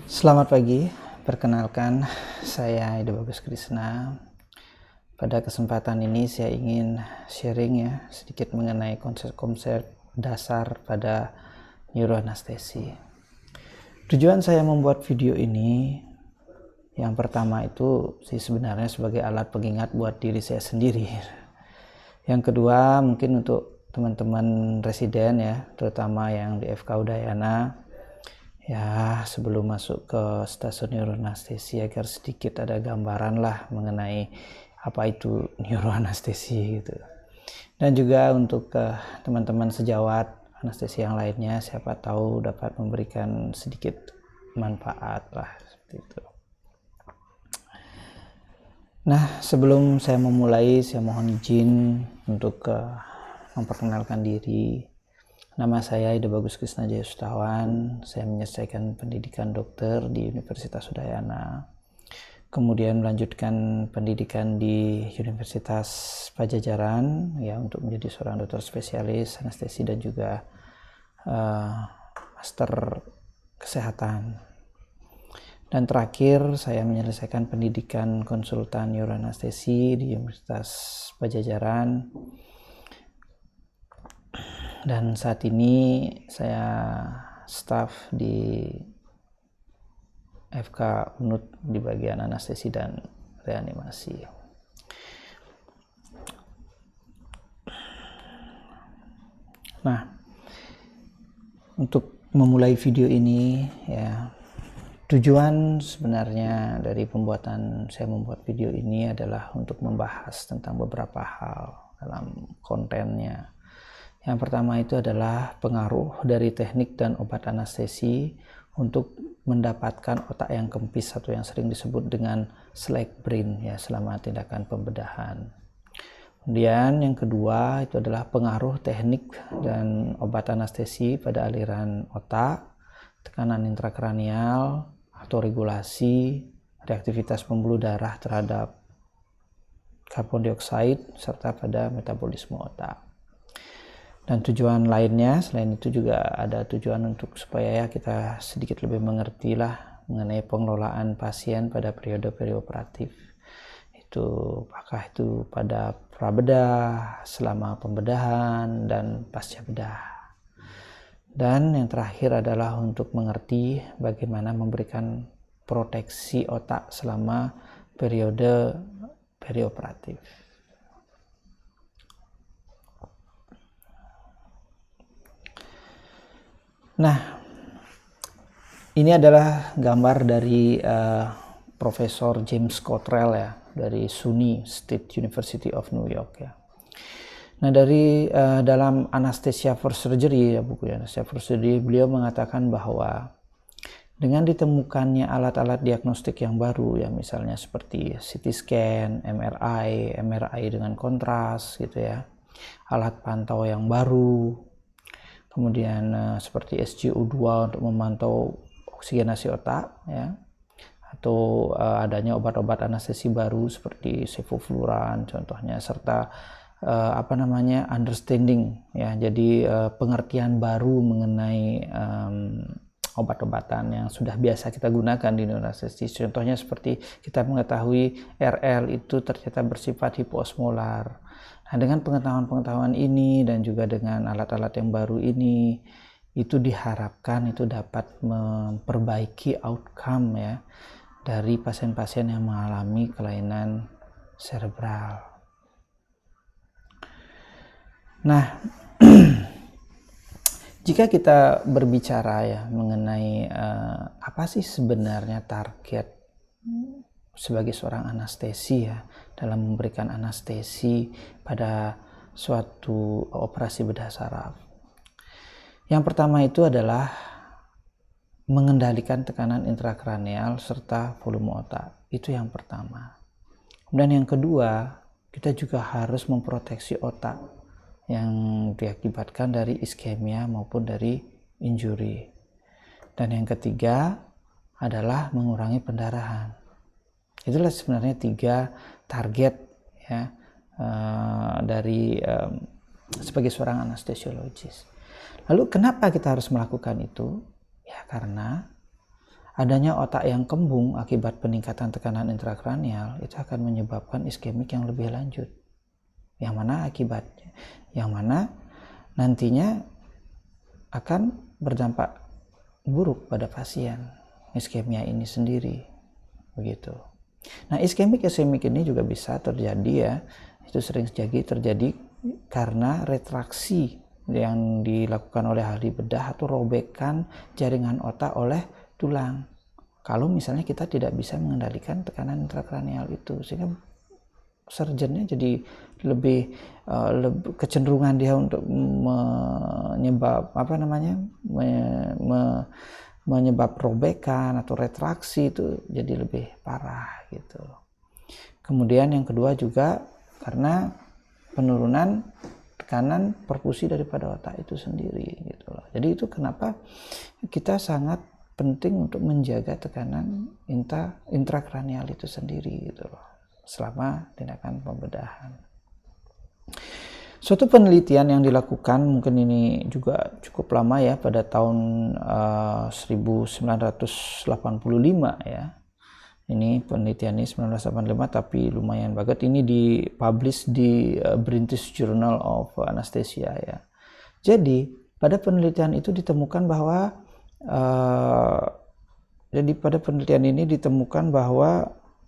Selamat pagi, perkenalkan saya Edo Bagus Krisna. Pada kesempatan ini saya ingin sharing sedikit mengenai konsep-konsep dasar pada neuroanestesi. Tujuan saya membuat video ini yang pertama itu sebenarnya sebagai alat pengingat buat diri saya sendiri. Yang kedua mungkin untuk teman-teman residen terutama yang di FK Udayana. Sebelum masuk ke stasiun neuroanestesi agar sedikit ada gambaran lah mengenai apa itu neuroanestesi gitu. Dan juga untuk teman-teman sejawat anestesi yang lainnya, siapa tahu dapat memberikan sedikit manfaat lah seperti itu. Nah, sebelum saya memulai, saya mohon izin untuk memperkenalkan diri. Nama saya Edo Bagus Krisna Jayastawan. Saya menyelesaikan pendidikan dokter di Universitas Udayana. Kemudian melanjutkan pendidikan di Universitas Pajajaran untuk menjadi seorang dokter spesialis anestesi dan juga master kesehatan. Dan terakhir saya menyelesaikan pendidikan konsultan neuroanestesi di Universitas Pajajaran. Dan saat ini saya staf di FK Unut di bagian anestesi dan reanimasi. Nah, untuk memulai video ini tujuan sebenarnya dari saya membuat video ini adalah untuk membahas tentang beberapa hal dalam kontennya. Yang pertama itu adalah pengaruh dari teknik dan obat anestesi untuk mendapatkan otak yang kempis atau yang sering disebut dengan slack brain selama tindakan pembedahan. Kemudian yang kedua itu adalah pengaruh teknik dan obat anestesi pada aliran otak, tekanan intrakranial atau regulasi, reaktivitas pembuluh darah terhadap karbon dioksida serta pada metabolisme otak. Dan tujuan lainnya selain itu juga ada tujuan untuk supaya kita sedikit lebih mengerti lah mengenai pengelolaan pasien pada periode perioperatif. Apakah itu pada prabedah, selama pembedahan, dan pasca bedah. Dan yang terakhir adalah untuk mengerti bagaimana memberikan proteksi otak selama periode perioperatif. Nah, ini adalah gambar dari Profesor James Cottrell dari SUNY State University of New York Nah, dari dalam Anesthesia for Surgery buku Anesthesia for Surgery, beliau mengatakan bahwa dengan ditemukannya alat-alat diagnostik yang baru misalnya seperti CT scan, MRI dengan kontras alat pantau yang baru, kemudian seperti SGO2 untuk memantau oksigenasi otak atau adanya obat-obat anestesi baru seperti sevofluran contohnya, serta understanding jadi pengertian baru mengenai obat-obatan yang sudah biasa kita gunakan di neuroanestesi. Contohnya seperti kita mengetahui RL itu ternyata bersifat hipoosmolar. Nah, dengan pengetahuan-pengetahuan ini dan juga dengan alat-alat yang baru ini, itu diharapkan itu dapat memperbaiki outcome dari pasien-pasien yang mengalami kelainan cerebral. Nah, jika kita berbicara mengenai apa sih sebenarnya target sebagai seorang anestesi dalam memberikan anestesi pada suatu operasi bedah saraf. Yang pertama itu adalah mengendalikan tekanan intrakranial serta volume otak. Itu yang pertama. Kemudian yang kedua, kita juga harus memproteksi otak yang diakibatkan dari iskemia maupun dari injury. Dan yang ketiga adalah mengurangi pendarahan. Itulah sebenarnya 3 target dari sebagai seorang anestesiologis. Lalu kenapa kita harus melakukan itu? Karena adanya otak yang kembung akibat peningkatan tekanan intrakranial itu akan menyebabkan iskemik yang lebih lanjut. Yang mana akibatnya, yang mana nantinya akan berdampak buruk pada pasien iskemia ini sendiri, begitu. Nah, iskemik ini juga bisa terjadi ya, itu sering terjadi karena retraksi yang dilakukan oleh ahli bedah atau robekan jaringan otak oleh tulang. Kalau misalnya kita tidak bisa mengendalikan tekanan intrakranial itu, sehingga surgeonnya jadi lebih kecenderungan dia untuk menyebab robekan atau retraksi itu jadi lebih parah gitu. Kemudian yang kedua juga karena penurunan tekanan perfusi daripada otak itu sendiri gitu loh. Jadi itu kenapa kita sangat penting untuk menjaga tekanan intrakranial itu sendiri gitu loh selama tindakan pembedahan. Suatu penelitian yang dilakukan, mungkin ini juga cukup lama ya, pada tahun 1985 ya. Ini penelitian ini 1985 tapi lumayan banget. Ini dipublish di British Journal of Anesthesia ya. Jadi pada penelitian itu ditemukan bahwa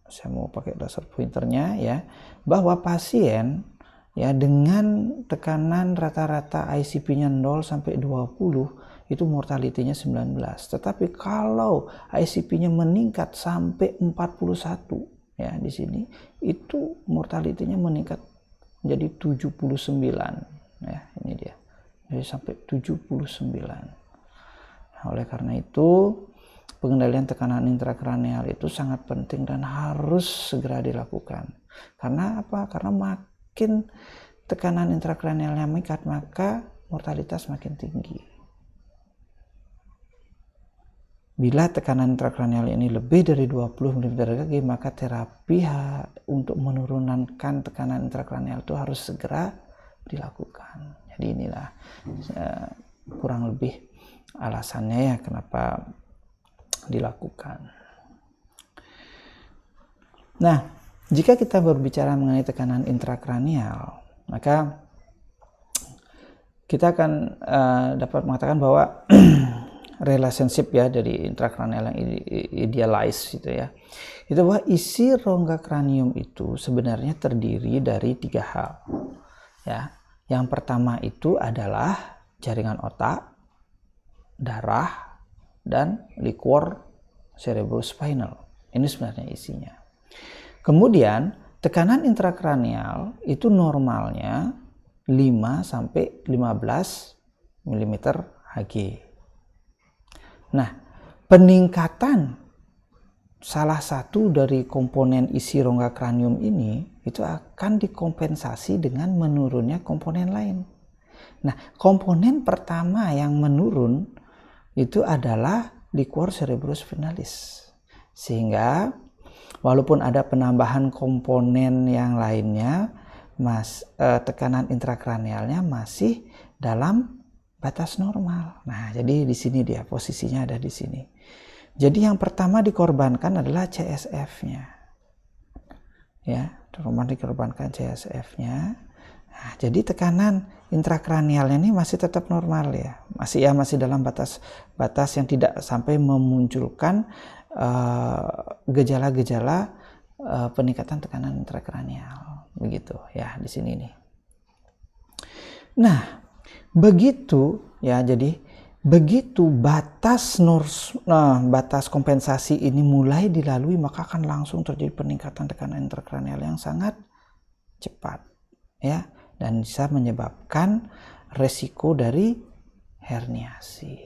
saya mau pakai laser pointernya ya, bahwa pasien ya dengan tekanan rata-rata ICP-nya 0 sampai 20 itu mortalitinya 19. Tetapi kalau ICP-nya meningkat sampai 41 ya di sini itu mortalitinya meningkat menjadi 79 ya, ini dia. Jadi sampai 79. Nah, oleh karena itu pengendalian tekanan intrakranial itu sangat penting dan harus segera dilakukan. Karena apa? Karena makin tekanan intrakranialnya meningkat, maka mortalitas makin tinggi. Bila tekanan intrakranial ini lebih dari 20 mm/Hg, maka terapi untuk menurunkan tekanan intrakranial itu harus segera dilakukan. Jadi inilah kurang lebih alasannya ya kenapa dilakukan. Nah, jika kita berbicara mengenai tekanan intrakranial, maka kita akan dapat mengatakan bahwa relationship ya dari intrakranial yang idealized gitu ya, itu bahwa isi rongga kranium itu sebenarnya terdiri dari 3 hal ya. Yang pertama itu adalah jaringan otak, darah, dan liquor cerebrospinal. Ini sebenarnya isinya. Kemudian tekanan intrakranial itu normalnya 5 sampai 15 mm/Hg. Nah, peningkatan salah satu dari komponen isi rongga kranium ini itu akan dikompensasi dengan menurunnya komponen lain. Nah, komponen pertama yang menurun itu adalah liquor cerebrospinalis. Sehingga walaupun ada penambahan komponen yang lainnya, tekanan intrakranialnya masih dalam batas normal. Nah, jadi di sini dia posisinya ada di sini. Jadi yang pertama dikorbankan adalah CSF-nya. Ya, dikorbankan CSF-nya. Nah, jadi tekanan intrakranialnya ini masih tetap normal ya. Masih dalam batas yang tidak sampai memunculkan gejala-gejala peningkatan tekanan intrakranial. Begitu ya di sini nih. Nah, begitu ya, jadi begitu batas kompensasi ini mulai dilalui, maka akan langsung terjadi peningkatan tekanan intrakranial yang sangat cepat ya, dan bisa menyebabkan resiko dari herniasi.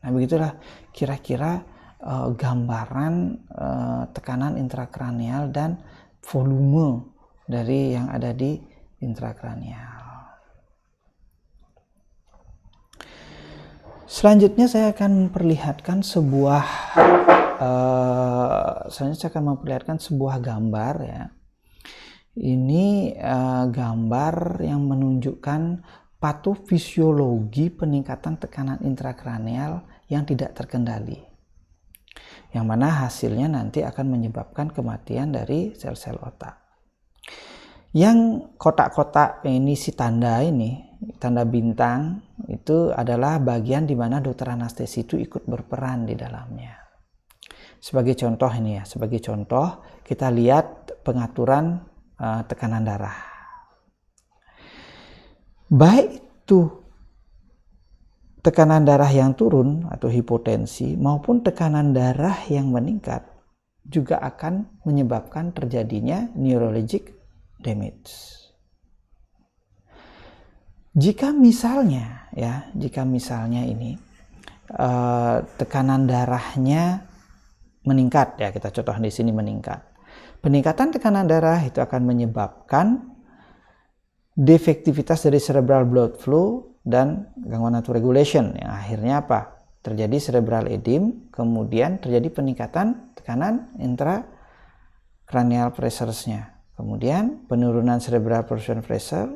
Nah, begitulah kira-kira gambaran tekanan intrakranial dan volume dari yang ada di intrakranial. Selanjutnya saya akan memperlihatkan sebuah gambar ya. Ini gambar yang menunjukkan patofisiologi peningkatan tekanan intrakranial yang tidak terkendali. yang mana hasilnya nanti akan menyebabkan kematian dari sel-sel otak. Yang kotak-kotak ini, si tanda ini, tanda bintang, itu adalah bagian di mana dokter anestesi itu ikut berperan di dalamnya. Sebagai contoh ini ya, sebagai contoh kita lihat pengaturan tekanan darah. Baik itu tekanan darah yang turun atau hipotensi maupun tekanan darah yang meningkat juga akan menyebabkan terjadinya neurologic damage. Jika misalnya ini tekanan darahnya meningkat, ya kita contoh di sini meningkat. Peningkatan tekanan darah itu akan menyebabkan defektivitas dari cerebral blood flow dan gangguan autoregulation, yang akhirnya apa? Terjadi cerebral edema, kemudian terjadi peningkatan tekanan intracranial pressure-nya. Kemudian penurunan cerebral perfusion pressure,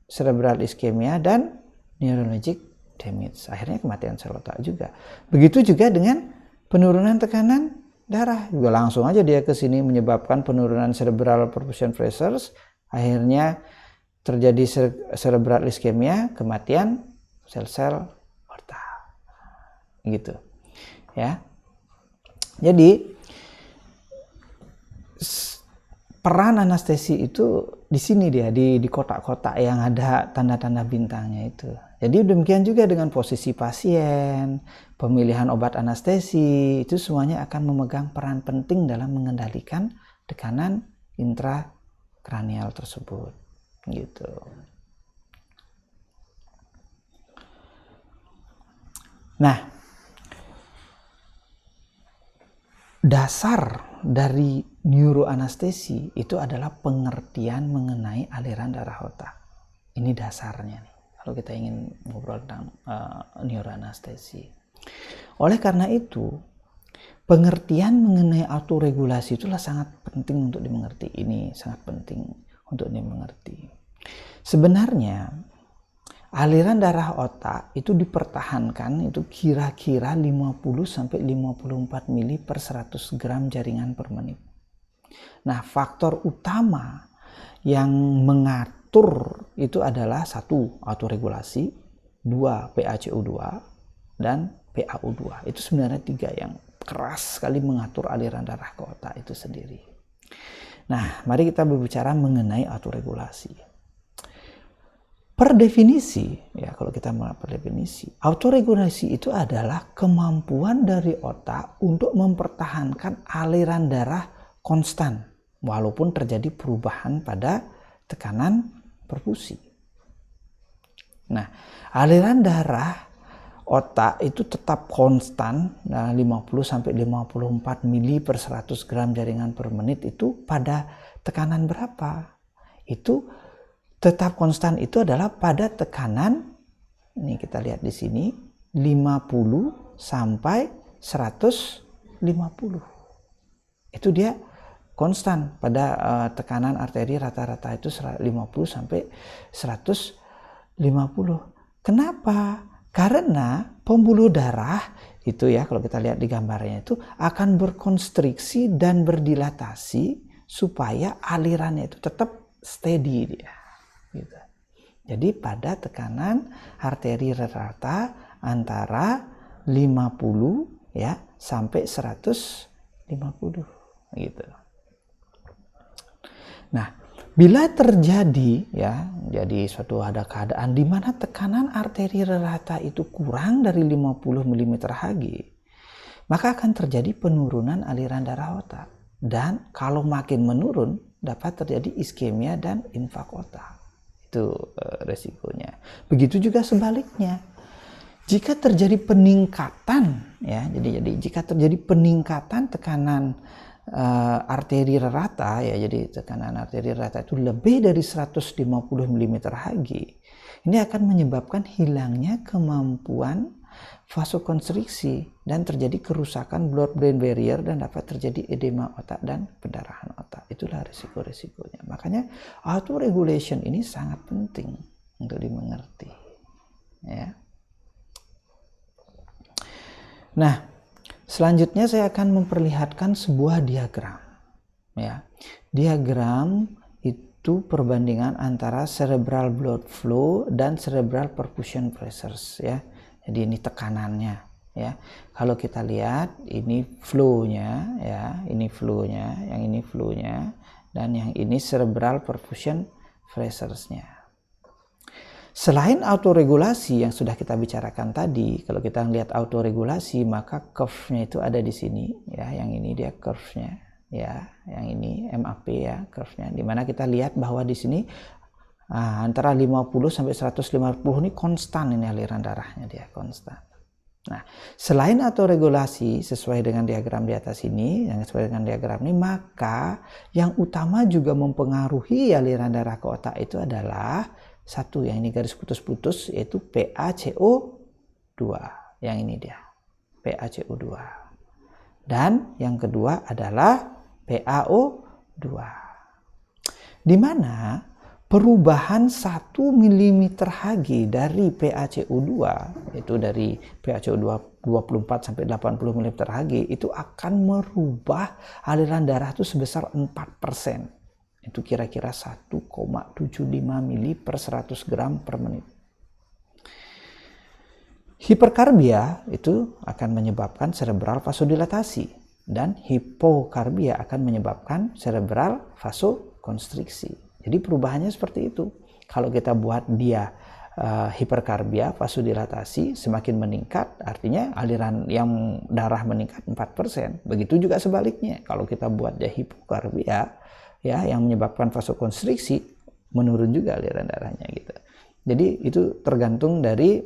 cerebral ischemia, dan neurologic damage. Akhirnya kematian sel otak juga. Begitu juga dengan penurunan tekanan darah. Juga langsung aja dia ke sini menyebabkan penurunan cerebral perfusion pressure. Akhirnya terjadi cerebral ischemia, kematian sel-sel otak. Gitu. Ya. Jadi peran anestesi itu di sini dia, di kotak-kotak yang ada tanda-tanda bintangnya itu. Jadi demikian juga dengan posisi pasien, pemilihan obat anestesi, itu semuanya akan memegang peran penting dalam mengendalikan tekanan intrakranial tersebut. Gitu. Nah, dasar dari neuroanestesi itu adalah pengertian mengenai aliran darah otak. Ini dasarnya nih, kalau kita ingin ngobrol tentang neuroanestesi. Oleh karena itu, pengertian mengenai autoregulasi itulah sangat penting untuk dimengerti. Ini sangat penting untuk dimengerti. Sebenarnya aliran darah otak itu dipertahankan itu kira-kira 50-54 mili per 100 gram jaringan per menit. Nah, faktor utama yang mengatur itu adalah 1. Autoregulasi, 2. PaCO2, dan PaO2. Itu sebenarnya 3 yang keras sekali mengatur aliran darah ke otak itu sendiri. Nah, mari kita berbicara mengenai autoregulasi. Per definisi, ya kalau kita per definisi, autoregulasi itu adalah kemampuan dari otak untuk mempertahankan aliran darah konstan walaupun terjadi perubahan pada tekanan perfusi. Nah, aliran darah otak itu tetap konstan 50-54 mili per 100 gram jaringan per menit itu pada tekanan berapa? Itu tetap konstan itu adalah pada tekanan, ini kita lihat di sini, 50 sampai 150. Itu dia konstan pada tekanan arteri rata-rata itu 50 sampai 150. Kenapa? Karena pembuluh darah itu ya, kalau kita lihat di gambarnya itu akan berkonstriksi dan berdilatasi supaya alirannya itu tetap steady dia. Gitu. Jadi pada tekanan arteri rata antara 50 ya sampai 150 gitu. Nah, bila terjadi ya, jadi suatu ada keadaan di mana tekanan arteri rata itu kurang dari 50 mm Hg, maka akan terjadi penurunan aliran darah otak. Dan kalau makin menurun dapat terjadi iskemia dan infak otak. Itu resikonya. Begitu juga sebaliknya. Jika terjadi peningkatan ya, jadi jika terjadi peningkatan tekanan arteri rata ya, jadi tekanan arteri rata itu lebih dari 150 mm Hg, ini akan menyebabkan hilangnya kemampuan vasokonstriksi dan terjadi kerusakan blood-brain barrier dan dapat terjadi edema otak dan pendarahan otak. Itulah risiko-risikonya. Makanya autoregulation ini sangat penting untuk dimengerti. Ya. Nah, Selanjutnya saya akan memperlihatkan sebuah diagram. Ya, diagram itu perbandingan antara cerebral blood flow dan cerebral perfusion pressures ya. Jadi ini tekanannya ya. Kalau kita lihat ini flow-nya ya, ini flow-nya, yang ini flow-nya, dan yang ini cerebral perfusion pressures-nya. Selain autoregulasi yang sudah kita bicarakan tadi, kalau kita lihat autoregulasi maka curve-nya itu ada di sini ya, yang ini dia curve-nya ya, yang ini MAP ya curve-nya, dimana kita lihat bahwa di sini antara 50 sampai 150 ini konstan, ini aliran darahnya dia konstan. Nah, selain autoregulasi sesuai dengan diagram di atas ini, yang sesuai dengan diagram ini, maka yang utama juga mempengaruhi aliran darah ke otak itu adalah satu, yang ini garis putus-putus, yaitu PaCO2. Yang ini dia, PaCO2. Dan yang kedua adalah PaO2. Di mana perubahan 1 mm Hg dari PaCO2, itu dari PaCO2 24 sampai 80 mm Hg, itu akan merubah aliran darah itu sebesar 4%. Itu kira-kira 1,75 mili per 100 gram per menit. Hiperkarbia itu akan menyebabkan cerebral vasodilatasi, dan hipokarbia akan menyebabkan cerebral vasokonstriksi. Jadi perubahannya seperti itu. Kalau kita buat dia hiperkarbia, vasodilatasi semakin meningkat, artinya aliran yang darah meningkat 4%. Begitu juga sebaliknya, kalau kita buat dia hipokarbia ya, yang menyebabkan vasokonstriksi, menurun juga aliran darahnya gitu. Jadi itu tergantung dari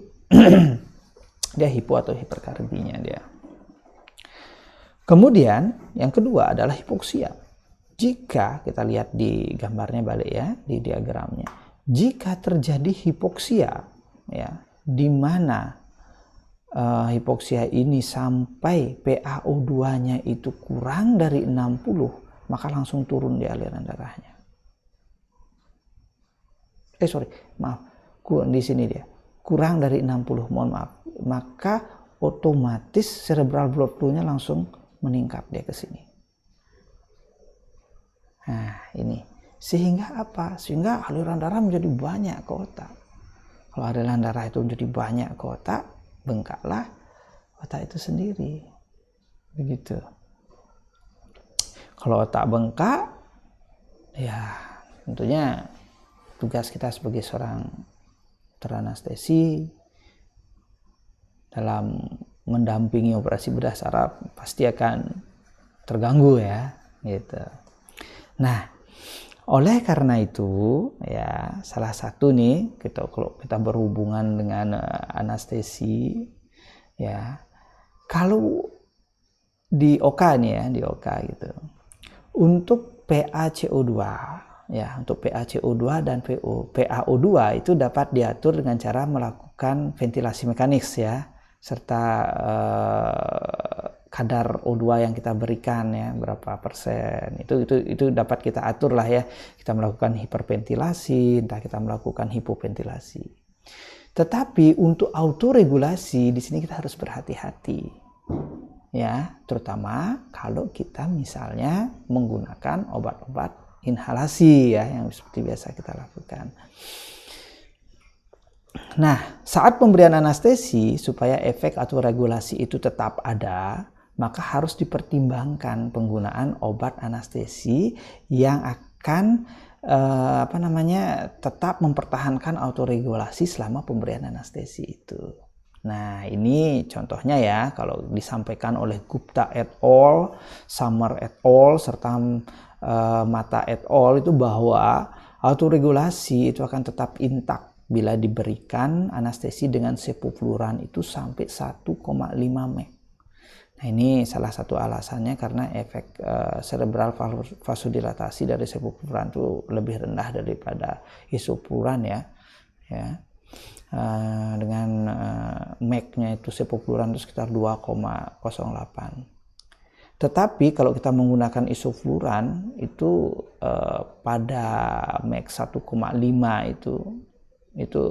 dia hipo atau hiperkarbinya dia. Kemudian yang kedua adalah hipoksia. Jika kita lihat di gambarnya balik ya, di diagramnya, jika terjadi hipoksia ya, di mana hipoksia ini sampai PaO2-nya itu kurang dari 60, maka langsung turun di aliran darahnya. Di sini dia kurang dari 60, mohon maaf, maka otomatis cerebral blood flow-nya langsung meningkat dia ke sini. Nah ini, sehingga apa? Sehingga aliran darah menjadi banyak ke otak. Kalau aliran darah itu menjadi banyak ke otak, bengkaklah otak itu sendiri, begitu. Kalau otak bengkak, ya tentunya tugas kita sebagai seorang teranestesi dalam mendampingi operasi bedah saraf pasti akan terganggu ya, gitu. Nah, oleh karena itu ya, salah satu nih kalau kita berhubungan dengan anestesi ya, kalau di OK nih ya, di OK gitu. Untuk PaCO2 ya, untuk PaCO2 dan PaO2 itu dapat diatur dengan cara melakukan ventilasi mekanis ya, serta kadar O2 yang kita berikan ya, berapa persen, itu dapat kita atur lah ya. Kita melakukan hiperventilasi, entah kita melakukan hipoventilasi. Tetapi untuk autoregulasi di sini kita harus berhati-hati ya, terutama kalau kita misalnya menggunakan obat-obat inhalasi ya, yang seperti biasa kita lakukan. Nah, saat pemberian anestesi supaya efek atau regulasi itu tetap ada, maka harus dipertimbangkan penggunaan obat anestesi yang akan tetap mempertahankan autoregulasi selama pemberian anestesi itu. Nah, ini contohnya ya, kalau disampaikan oleh Gupta et al., Summer et al., serta Mata et al. Itu bahwa autoregulasi itu akan tetap intak bila diberikan anestesi dengan sevofluran itu sampai 1,5 mg. Nah, ini salah satu alasannya karena efek cerebral vasodilatasi dari sevofluran itu lebih rendah daripada isofluran ya. Dengan MEC-nya itu sevofluran itu sekitar 2,08. Tetapi kalau kita menggunakan isofluran itu pada MEC 1,5 itu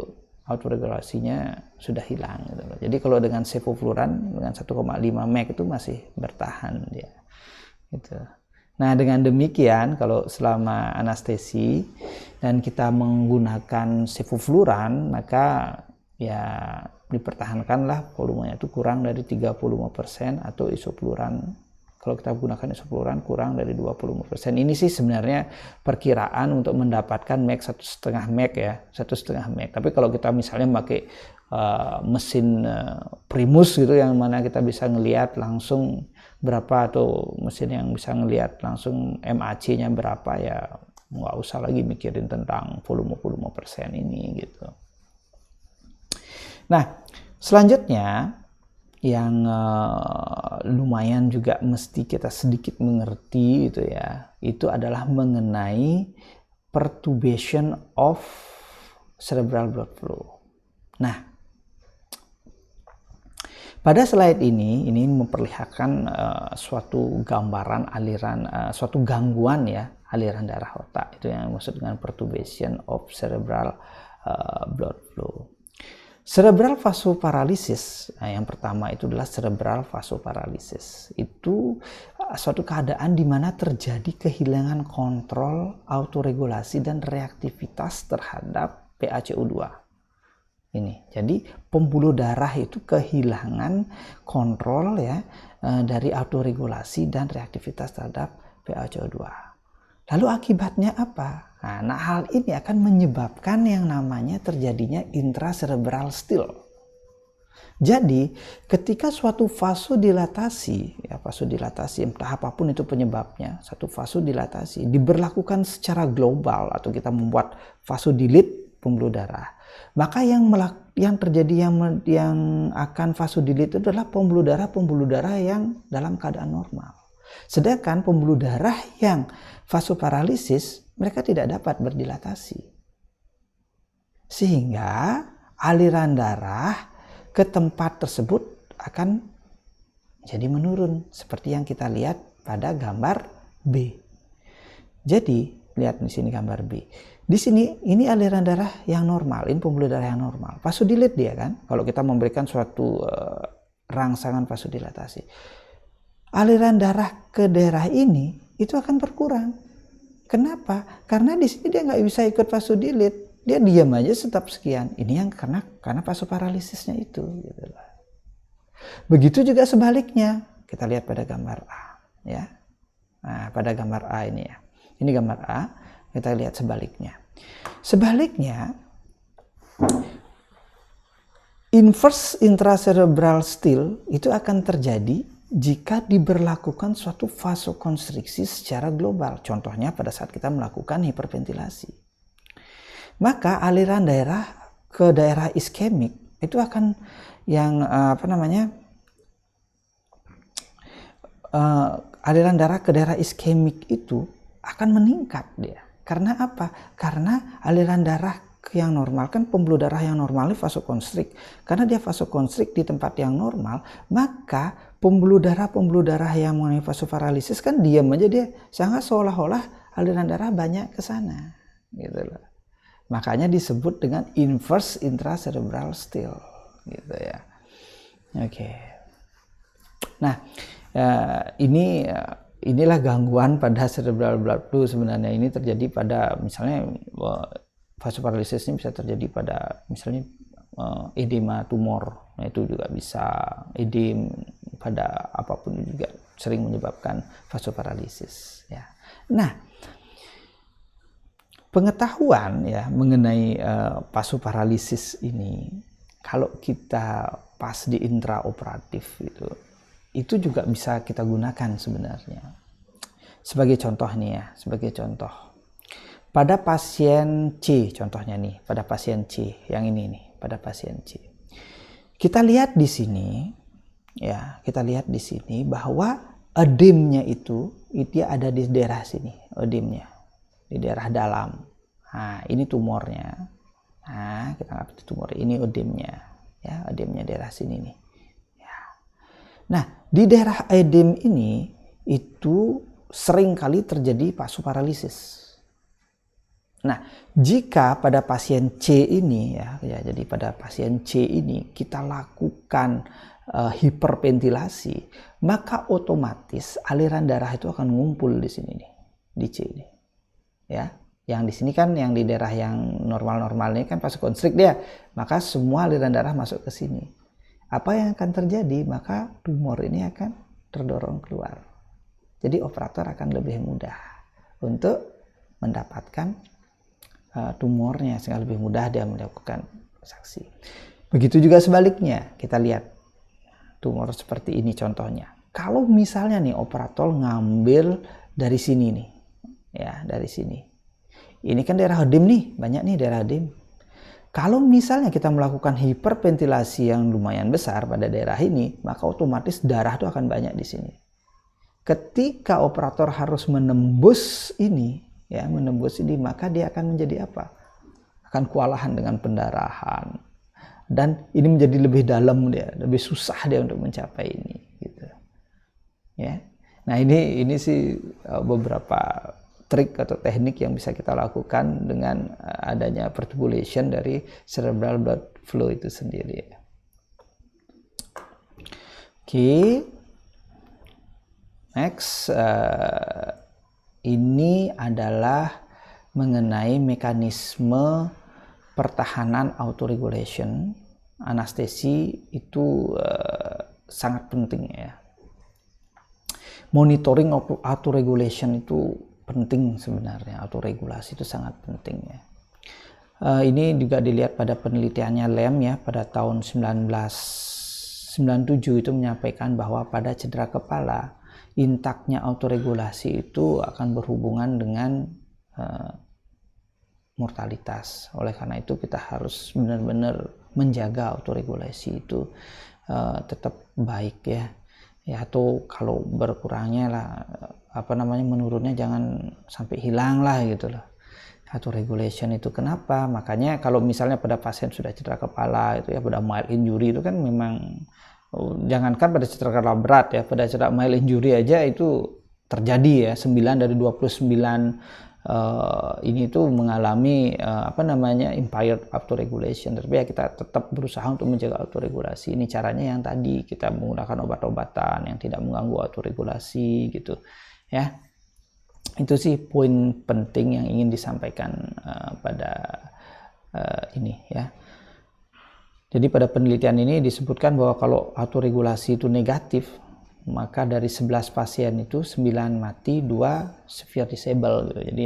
autoregulasinya sudah hilang gitu loh. Jadi kalau dengan sevofluran dengan 1,5 mg itu masih bertahan dia gitu. Nah, dengan demikian kalau selama anestesi dan kita menggunakan sevofluran, maka ya dipertahankanlah volumenya itu kurang dari 35%, atau isofluran kalau kita gunakan isofluran kurang dari 25%. Ini sih sebenarnya perkiraan untuk mendapatkan meg 1,5 meg ya, 1,5 meg. Tapi kalau kita misalnya pakai mesin Primus gitu, yang mana kita bisa ngelihat langsung berapa, atau mesin yang bisa ngelihat langsung MAC-nya berapa, ya nggak usah lagi mikirin tentang volume persen ini gitu. Nah, selanjutnya yang lumayan juga mesti kita sedikit mengerti itu ya, itu adalah mengenai perturbation of cerebral blood flow. Nah, pada slide ini memperlihatkan suatu gambaran aliran, suatu gangguan ya aliran darah otak. Itu yang maksud dengan perturbation of cerebral blood flow. Cerebral vasoparalysis, nah yang pertama itu adalah cerebral vasoparalysis. Itu suatu keadaan di mana terjadi kehilangan kontrol, autoregulasi, dan reaktivitas terhadap PaCO2. Ini, jadi pembuluh darah itu kehilangan kontrol ya dari autoregulasi dan reaktivitas terhadap PaCO2. Lalu akibatnya apa? Nah, hal ini akan menyebabkan yang namanya terjadinya intracerebral still. Jadi, ketika suatu vasodilatasi, ya vasodilatasi entah apapun itu penyebabnya, satu vasodilatasi diberlakukan secara global atau kita membuat vasodilit pembuluh darah, maka yang terjadi yang akan vasodilit itu adalah pembuluh darah yang dalam keadaan normal. Sedangkan pembuluh darah yang vasoparalisis mereka tidak dapat berdilatasi, sehingga aliran darah ke tempat tersebut akan jadi menurun seperti yang kita lihat pada gambar B. Jadi lihat di sini gambar B. Di sini ini aliran darah yang normal, ini pembuluh darah yang normal. Vasodilit dia kan, kalau kita memberikan suatu rangsangan vasodilatasi, aliran darah ke daerah ini itu akan berkurang. Kenapa? Karena di sini dia nggak bisa ikut vasodilit, dia diam aja tetap sekian. Ini yang karena vasoparalisisnya itu. Gitu. Begitu juga sebaliknya. Kita lihat pada gambar A, ya. Nah, pada gambar A ini ya. Ini gambar A. Kita lihat sebaliknya. Sebaliknya, inverse intracerebral still itu akan terjadi jika diberlakukan suatu vasokonstriksi secara global. Contohnya pada saat kita melakukan hiperventilasi. Maka aliran darah ke daerah iskemik itu akan aliran darah ke daerah iskemik itu akan meningkat dia. Karena apa? Karena aliran darah yang normal, kan pembuluh darah yang normal ini vasokonstrik. Karena dia vasokonstrik di tempat yang normal, maka pembuluh darah yang mengalami vasoparalisis kan diam aja, dia sangat seolah-olah aliran darah banyak ke sana, gitu loh. Makanya disebut dengan inverse intracerebral still, gitu ya. Oke. Nah, inilah gangguan pada cerebral blood flow sebenarnya. Ini terjadi pada misalnya vasoparalisis ini bisa terjadi pada misalnya edema tumor. Nah, itu juga bisa edem pada apapun juga sering menyebabkan vasoparalisis ya. Nah, pengetahuan ya mengenai vasoparalisis ini kalau kita pas di intraoperatif itu juga bisa kita gunakan sebenarnya. Sebagai contoh nih ya, sebagai contoh. Pada pasien C, contohnya nih, pada pasien C, yang ini nih, pada pasien C. Kita lihat di sini, ya, kita lihat di sini bahwa edemnya itu dia ada di daerah sini, edemnya, di daerah dalam. Nah, ini tumornya. Nah, kita anggap itu tumor, ini edemnya, ya, edemnya daerah sini nih. Ya. Nah, di daerah edem ini itu sering kali terjadi vasoparalisis. Nah, jika pada pasien C ini jadi pada pasien C ini kita lakukan hiperventilasi, maka otomatis aliran darah itu akan ngumpul di sini nih, di C ini. Ya, yang di sini kan yang di daerah yang normal-normal ini kan vasokonstrikt dia, maka semua aliran darah masuk ke sini. Apa yang akan terjadi? Maka tumor ini akan terdorong keluar. Jadi operator akan lebih mudah untuk mendapatkan tumornya, sehingga lebih mudah dia melakukan reseksi. Begitu juga sebaliknya, kita lihat tumor seperti ini contohnya. Kalau misalnya nih operator ngambil dari sini nih, ya dari sini. Ini kan daerah ödem nih, banyak nih daerah ödem. Kalau misalnya kita melakukan hiperventilasi yang lumayan besar pada daerah ini, maka otomatis darah itu akan banyak di sini. Ketika operator harus menembus ini, maka dia akan menjadi apa? Akan kewalahan dengan pendarahan, dan ini menjadi lebih dalam, dia lebih susah dia untuk mencapai ini, gitu. Ya, nah ini sih beberapa trik atau teknik yang bisa kita lakukan dengan adanya pertubulation dari cerebral blood flow itu sendiri. Oke. Next, ini adalah mengenai mekanisme pertahanan autoregulation. Anestesi itu sangat penting ya. Monitoring autoregulation itu penting sebenarnya. Autoregulasi itu sangat penting ya. Ini juga dilihat pada penelitiannya Lem ya, pada tahun 1997 itu menyampaikan bahwa pada cedera kepala intaknya autoregulasi itu akan berhubungan dengan mortalitas. Oleh karena itu kita harus benar-benar menjaga autoregulasi itu tetap baik ya. Atau kalau berkurangnya lah menurunnya jangan sampai hilang lah gitu loh. Autoregulation itu kenapa? Makanya kalau misalnya pada pasien sudah cedera kepala itu ya, pada mild injury itu kan memang jangankan pada cedera kepala berat ya, pada cedera mild injury aja itu terjadi ya, 9 dari 29 ini tuh mengalami impaired autoregulation. Tapi ya kita tetap berusaha untuk menjaga autoregulasi. Ini caranya yang tadi kita menggunakan obat-obatan yang tidak mengganggu autoregulasi gitu ya. Itu sih poin penting yang ingin disampaikan pada ini ya. Jadi pada penelitian ini disebutkan bahwa kalau autoregulasi itu negatif, maka dari 11 pasien itu 9 mati, 2 severe disable gitu. Jadi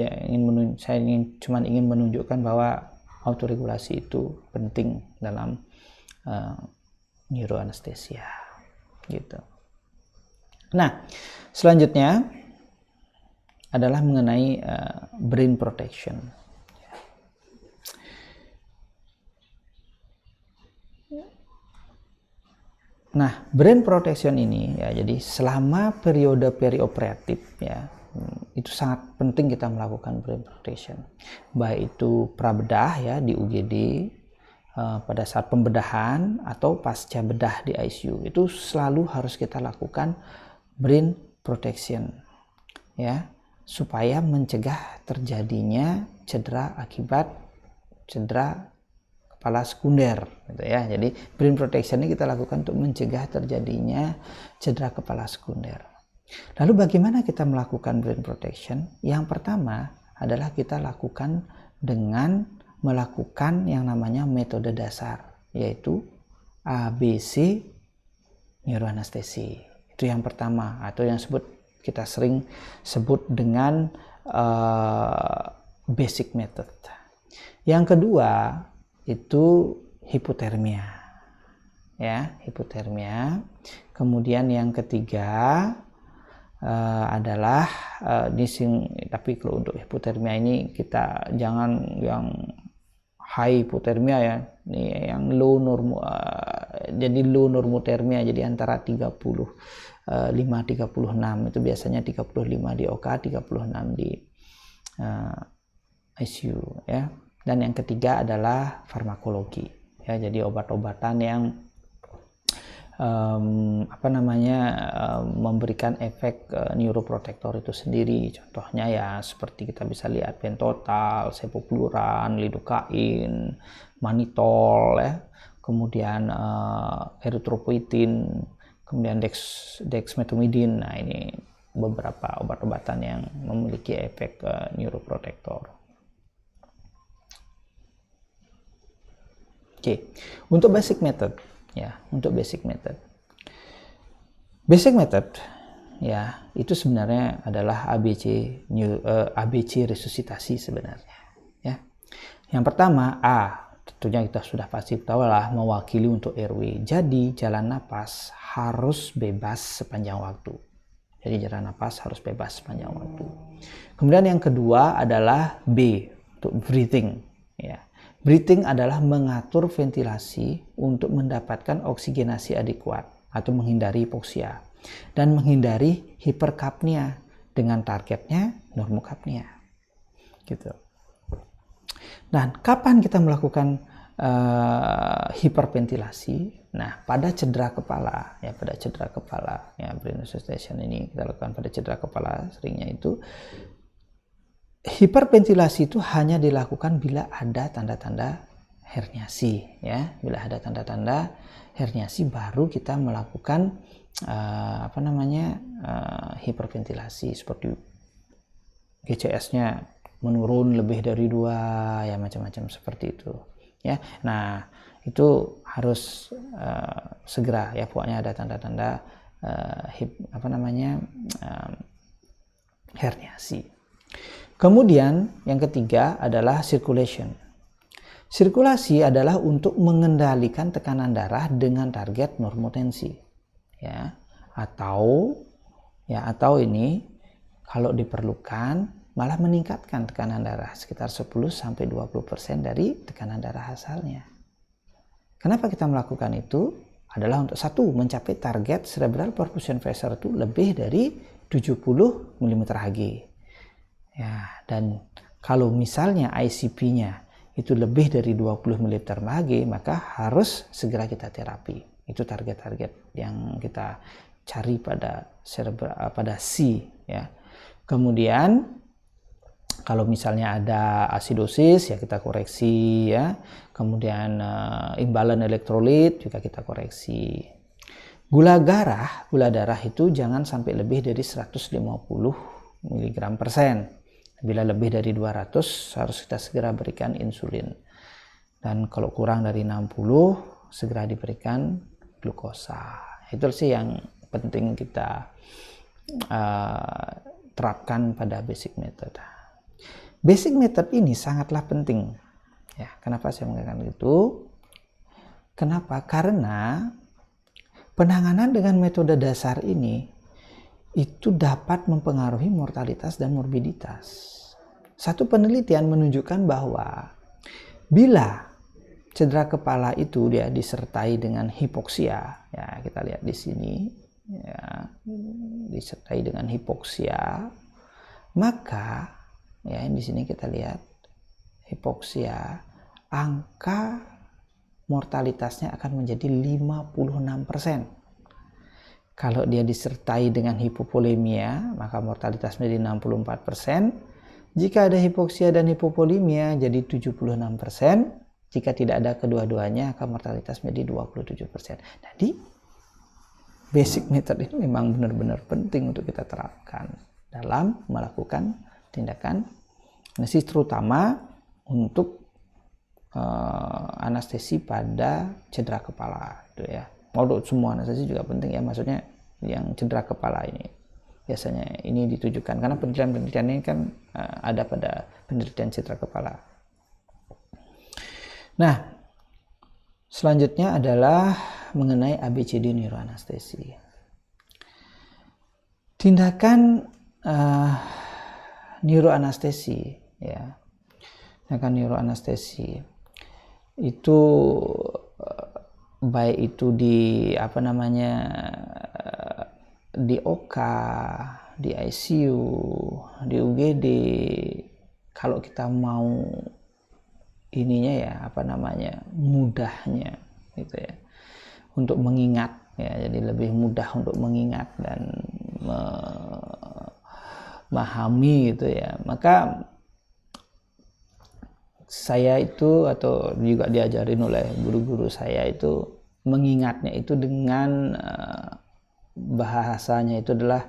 saya cuma ingin menunjukkan bahwa autoregulasi itu penting dalam neuroanestesia gitu. Nah, selanjutnya adalah mengenai brain protection. Nah, brain protection ini ya, jadi selama periode perioperatif ya, itu sangat penting kita melakukan brain protection. Baik itu prabedah ya di UGD, pada saat pembedahan atau pasca bedah di ICU, itu selalu harus kita lakukan brain protection ya, supaya mencegah terjadinya cedera akibat cedera kepala sekunder gitu ya. Jadi brain protection ini kita lakukan untuk mencegah terjadinya cedera kepala sekunder. Lalu bagaimana kita melakukan brain protection? Yang pertama adalah kita lakukan dengan melakukan yang namanya metode dasar, yaitu ABC neuroanestesi. Itu yang pertama, atau yang kita sering sebut dengan basic method. Yang kedua itu hipotermia ya, hipotermia. Kemudian yang ketiga adalah tapi kalau untuk hipotermia ini kita jangan yang high hipotermia ya, ini yang low normotermia, jadi antara 35-36 itu biasanya 35 di OK, 36 di ICU ya. Dan yang ketiga adalah farmakologi ya, jadi obat-obatan yang memberikan efek neuroprotektor itu sendiri. Contohnya ya seperti kita bisa lihat pentotal, sevofluran, lidocaine, mannitol ya, kemudian erythropoietin, kemudian dexmedetomidine. Nah, ini beberapa obat-obatan yang memiliki efek neuroprotektor. Oke, untuk basic method ya, basic method ya, itu sebenarnya adalah ABC resusitasi sebenarnya ya. Yang pertama tentunya kita sudah pasti tahu lah, mewakili untuk airway. Jadi jalan napas harus bebas sepanjang waktu. Kemudian yang kedua adalah B, untuk breathing ya. Breathing adalah mengatur ventilasi untuk mendapatkan oksigenasi adekuat atau menghindari hipoksia dan menghindari hiperkapnia dengan targetnya normokapnia gitu. Nah, kapan kita melakukan hiperventilasi? Nah, pada cedera kepala ya, brain resuscitation ini kita lakukan pada cedera kepala. Seringnya itu hiperventilasi itu hanya dilakukan bila ada tanda-tanda herniasi ya. Bila ada tanda-tanda herniasi baru kita melakukan hiperventilasi, seperti GCS-nya menurun lebih dari 2 ya, macam-macam seperti itu ya. Nah, itu harus segera ya, pokoknya ada tanda-tanda herniasi. Kemudian yang ketiga adalah circulation. Sirkulasi adalah untuk mengendalikan tekanan darah dengan target normotensi ya, atau ini kalau diperlukan malah meningkatkan tekanan darah sekitar 10-20% dari tekanan darah asalnya. Kenapa kita melakukan itu? Adalah untuk satu, mencapai target cerebral perfusion pressure itu lebih dari 70 mmHg. Ya, dan kalau misalnya ICP-nya itu lebih dari 20 mmHg, maka harus segera kita terapi. Itu target-target yang kita cari pada C ya. Kemudian kalau misalnya ada asidosis ya kita koreksi ya. Kemudian imbalan elektrolit juga kita koreksi. Gula darah itu jangan sampai lebih dari 150 mg/sen. Bila lebih dari 200 harus kita segera berikan insulin. Dan kalau kurang dari 60 segera diberikan glukosa. Itu sih yang penting kita terapkan pada basic method. Basic method ini sangatlah penting. Ya, kenapa saya mengatakan itu? Kenapa? Karena penanganan dengan metode dasar ini itu dapat mempengaruhi mortalitas dan morbiditas. Satu penelitian menunjukkan bahwa bila cedera kepala itu dia disertai dengan hipoksia, ya kita lihat di sini, ya, disertai dengan hipoksia, maka ya di sini kita lihat hipoksia, angka mortalitasnya akan menjadi 56%. Kalau dia disertai dengan hipovolemia, maka mortalitas menjadi 64%. Jika ada hipoksia dan hipovolemia, jadi 76%. Jika tidak ada kedua-duanya, maka mortalitas menjadi 27%. Jadi, basic method ini memang benar-benar penting untuk kita terapkan dalam melakukan tindakan anestesi, terutama untuk anestesi pada cedera kepala, gitu ya. Untuk semua anestesi juga penting ya, maksudnya yang cedera kepala ini biasanya ini ditujukan karena penelitian ini kan ada pada penelitian cedera kepala. Nah, selanjutnya adalah mengenai ABCD neuroanestesi. Tindakan neuroanestesi ya, tindakan neuroanestesi itu baik itu di di OK, di ICU, di UGD, kalau kita mau ininya ya mudahnya gitu ya, untuk mengingat ya, jadi lebih mudah untuk mengingat dan memahami gitu ya. Maka saya itu, atau juga diajarin oleh guru-guru saya itu, mengingatnya itu dengan bahasanya itu adalah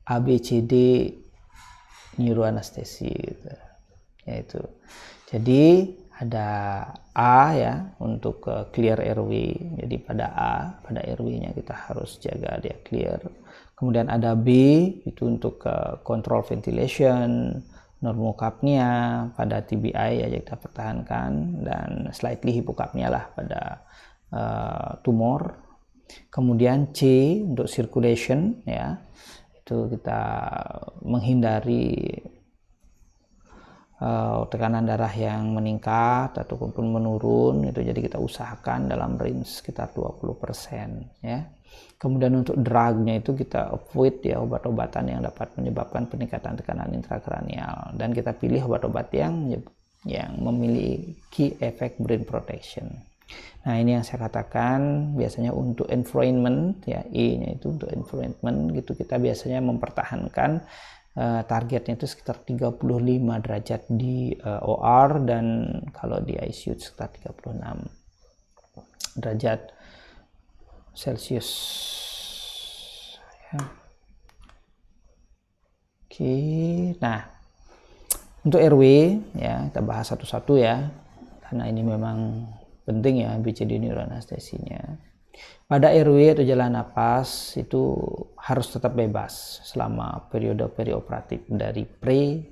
ABCD neuroanestesi gitu. Yaitu jadi ada A ya untuk clear airway. Jadi pada airway-nya kita harus jaga dia clear. Kemudian ada B itu untuk control ventilation, normocapnia pada TBI ya kita pertahankan, dan slightly hypocapnia lah pada tumor. Kemudian C untuk circulation ya, itu kita menghindari tekanan darah yang meningkat ataupun menurun itu, jadi kita usahakan dalam range sekitar 20% ya. Kemudian untuk drugnya itu kita avoid ya obat-obatan yang dapat menyebabkan peningkatan tekanan intrakranial, dan kita pilih obat-obat yang memiliki efek brain protection. Nah, ini yang saya katakan biasanya untuk environment ya, E-nya itu untuk environment gitu, kita biasanya mempertahankan targetnya itu sekitar 35 derajat di OR, dan kalau di ICU sekitar 36 derajat Celcius ya. Oke, nah untuk RW ya kita bahas satu-satu ya, karena ini memang penting ya ABCD neuroanestesinya. Pada airway atau jalan napas itu harus tetap bebas selama periode perioperatif, dari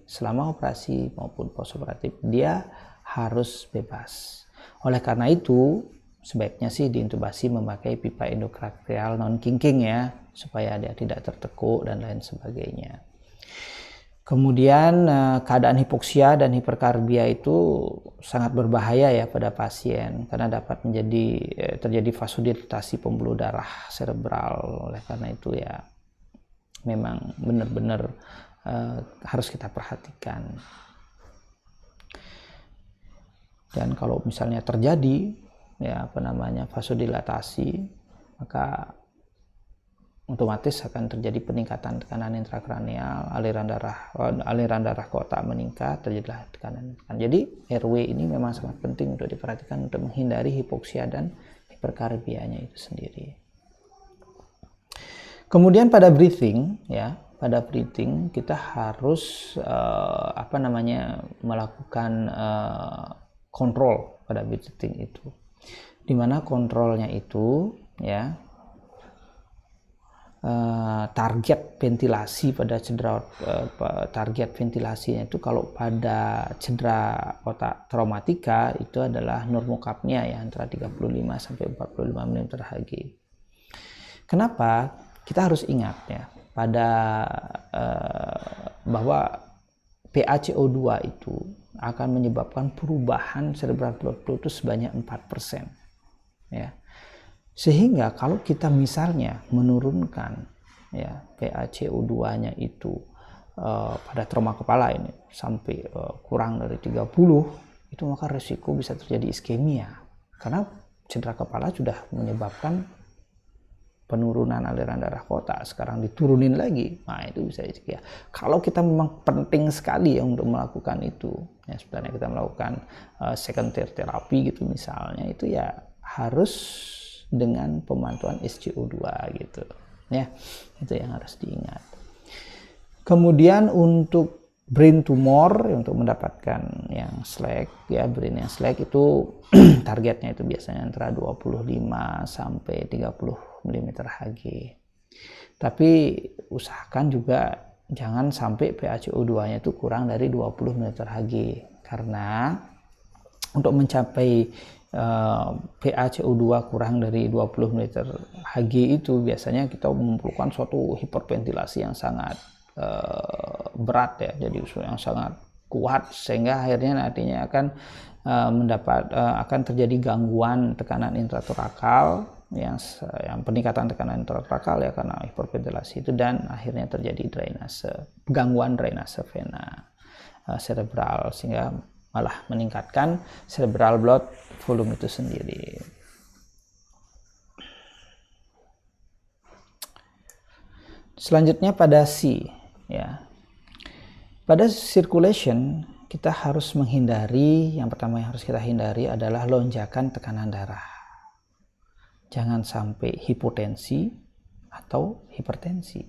selama operasi maupun postoperatif dia harus bebas. Oleh karena itu sebaiknya sih diintubasi memakai pipa endokardal non kinking ya, supaya dia tidak tertekuk dan lain sebagainya. Kemudian keadaan hipoksia dan hiperkarbia itu sangat berbahaya ya pada pasien, karena dapat terjadi vasodilatasi pembuluh darah cerebral. Oleh karena itu ya memang benar-benar harus kita perhatikan. Dan kalau misalnya terjadi ya vasodilatasi, maka otomatis akan terjadi peningkatan tekanan intrakranial, aliran darah ke otak meningkat, terjadilah tekanan. Jadi airway ini memang sangat penting untuk diperhatikan untuk menghindari hipoksia dan hiperkarbianya itu sendiri. Kemudian pada breathing kita harus melakukan kontrol pada breathing itu, dimana kontrolnya itu ya target ventilasi pada target ventilasinya itu kalau pada cedera otak traumatika itu adalah normocapnia ya, antara 35 sampai 45 mm/Hg. Kenapa? Kita harus ingat ya bahwa PaCO2 itu akan menyebabkan perubahan cerebral blood flow itu sebanyak 4% ya. Sehingga kalau kita misalnya menurunkan ya PaCO2-nya itu pada trauma kepala ini sampai kurang dari 30, itu maka risiko bisa terjadi iskemia, karena cedera kepala sudah menyebabkan penurunan aliran darah ke otak, sekarang diturunin lagi, nah itu bisa iskemia. Kalau kita memang penting sekali ya untuk melakukan itu ya, sebenarnya kita melakukan second tier terapi gitu misalnya, itu ya harus dengan pemantauan SCO2 gitu ya, itu yang harus diingat. Kemudian untuk brain tumor, untuk mendapatkan yang SLAC ya, brain yang SLAC itu targetnya itu biasanya antara 25 sampai 30 mm/Hg. Tapi usahakan juga jangan sampai PaCO2-nya itu kurang dari 20 mm/Hg, karena untuk mencapai PaCO2 kurang dari 20 mm/Hg itu biasanya kita memerlukan suatu hiperventilasi yang sangat berat ya, jadi yang sangat kuat, sehingga akhirnya nantinya akan terjadi gangguan tekanan intratorakal yang peningkatan tekanan intratorakal ya karena hiperventilasi itu, dan akhirnya terjadi gangguan drainase vena cerebral, sehingga malah meningkatkan cerebral blood volume itu sendiri. Selanjutnya pada C, ya. Pada circulation kita harus menghindari, yang pertama yang harus kita hindari adalah lonjakan tekanan darah. Jangan sampai hipotensi atau hipertensi.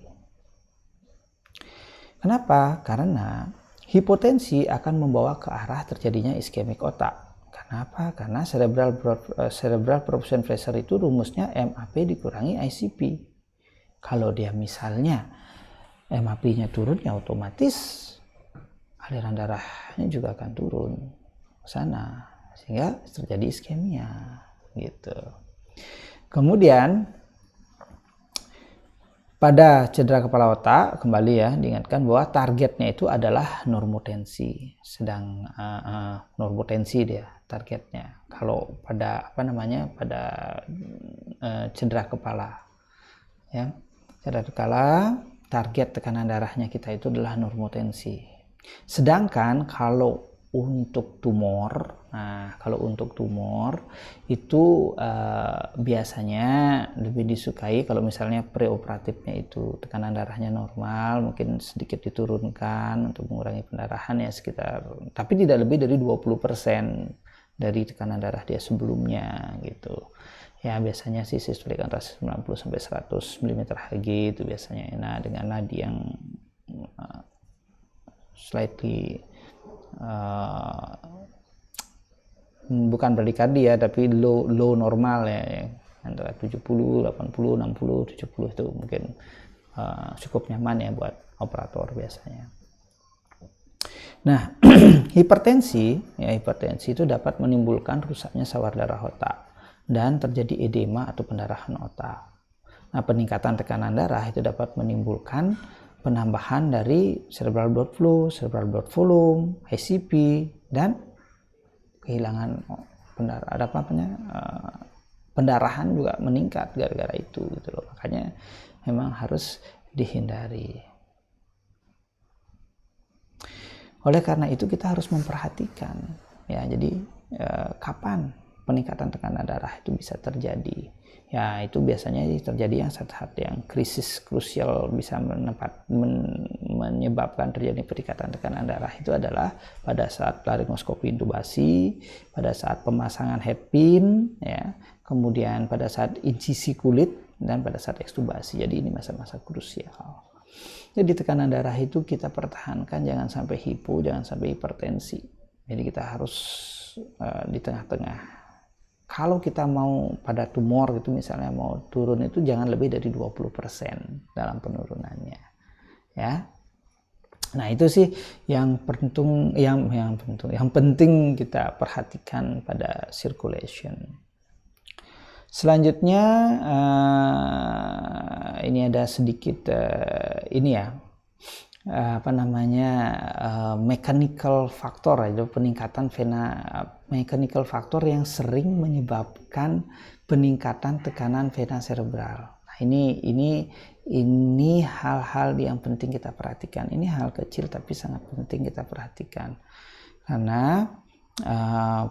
Kenapa? Karena hipotensi akan membawa ke arah terjadinya iskemik otak. Kenapa? Karena cerebral perfusion pressure itu rumusnya MAP dikurangi ICP. Kalau dia misalnya MAP-nya turun, ya otomatis aliran darahnya juga akan turun ke sana, sehingga terjadi iskemia gitu. Kemudian pada cedera kepala otak, kembali ya, diingatkan bahwa targetnya itu adalah normotensi. Sedang normotensi dia targetnya. Kalau pada pada cedera kepala, ya, cedera kepala, target tekanan darahnya kita itu adalah normotensi. Sedangkan kalau untuk tumor, itu biasanya lebih disukai kalau misalnya preoperatifnya itu tekanan darahnya normal, mungkin sedikit diturunkan untuk mengurangi pendarahan ya sekitar, tapi tidak lebih dari 20% dari tekanan darah dia sebelumnya gitu. Ya biasanya sih sistolik antara 90 sampai 100 mm Hg itu biasanya. Nah, dengan nadi yang slightly bukan bradikardi ya, tapi low normal ya, antara 70, 80, 60, 70 itu mungkin cukup nyaman ya buat operator biasanya. Nah, hipertensi itu dapat menimbulkan rusaknya sawar darah otak dan terjadi edema atau pendarahan otak. Nah, peningkatan tekanan darah itu dapat menimbulkan penambahan dari cerebral blood flow, cerebral blood volume, ICP, dan kehilangan pendarahan juga meningkat gara-gara itu gitu loh. Makanya memang harus dihindari. Oleh karena itu kita harus memperhatikan ya, jadi kapan peningkatan tekanan darah itu bisa terjadi. Ya itu biasanya terjadi yang saat-saat yang krisis krusial bisa menyebabkan terjadi peningkatan tekanan darah itu adalah pada saat laringoskopi intubasi, pada saat pemasangan headpin, ya, kemudian pada saat insisi kulit, dan pada saat ekstubasi. Jadi ini masa-masa krusial. Jadi tekanan darah itu kita pertahankan, jangan sampai hipo, jangan sampai hipertensi. Jadi kita harus di tengah-tengah. Kalau kita mau pada tumor itu misalnya mau turun itu jangan lebih dari 20% dalam penurunannya. Ya. Nah, itu sih yang penting kita perhatikan pada circulation. Selanjutnya ini ada sedikit mechanical factor, itu peningkatan mechanical factor yang sering menyebabkan peningkatan tekanan vena cerebral. Nah, ini hal-hal yang penting kita perhatikan. Ini hal kecil tapi sangat penting kita perhatikan, karena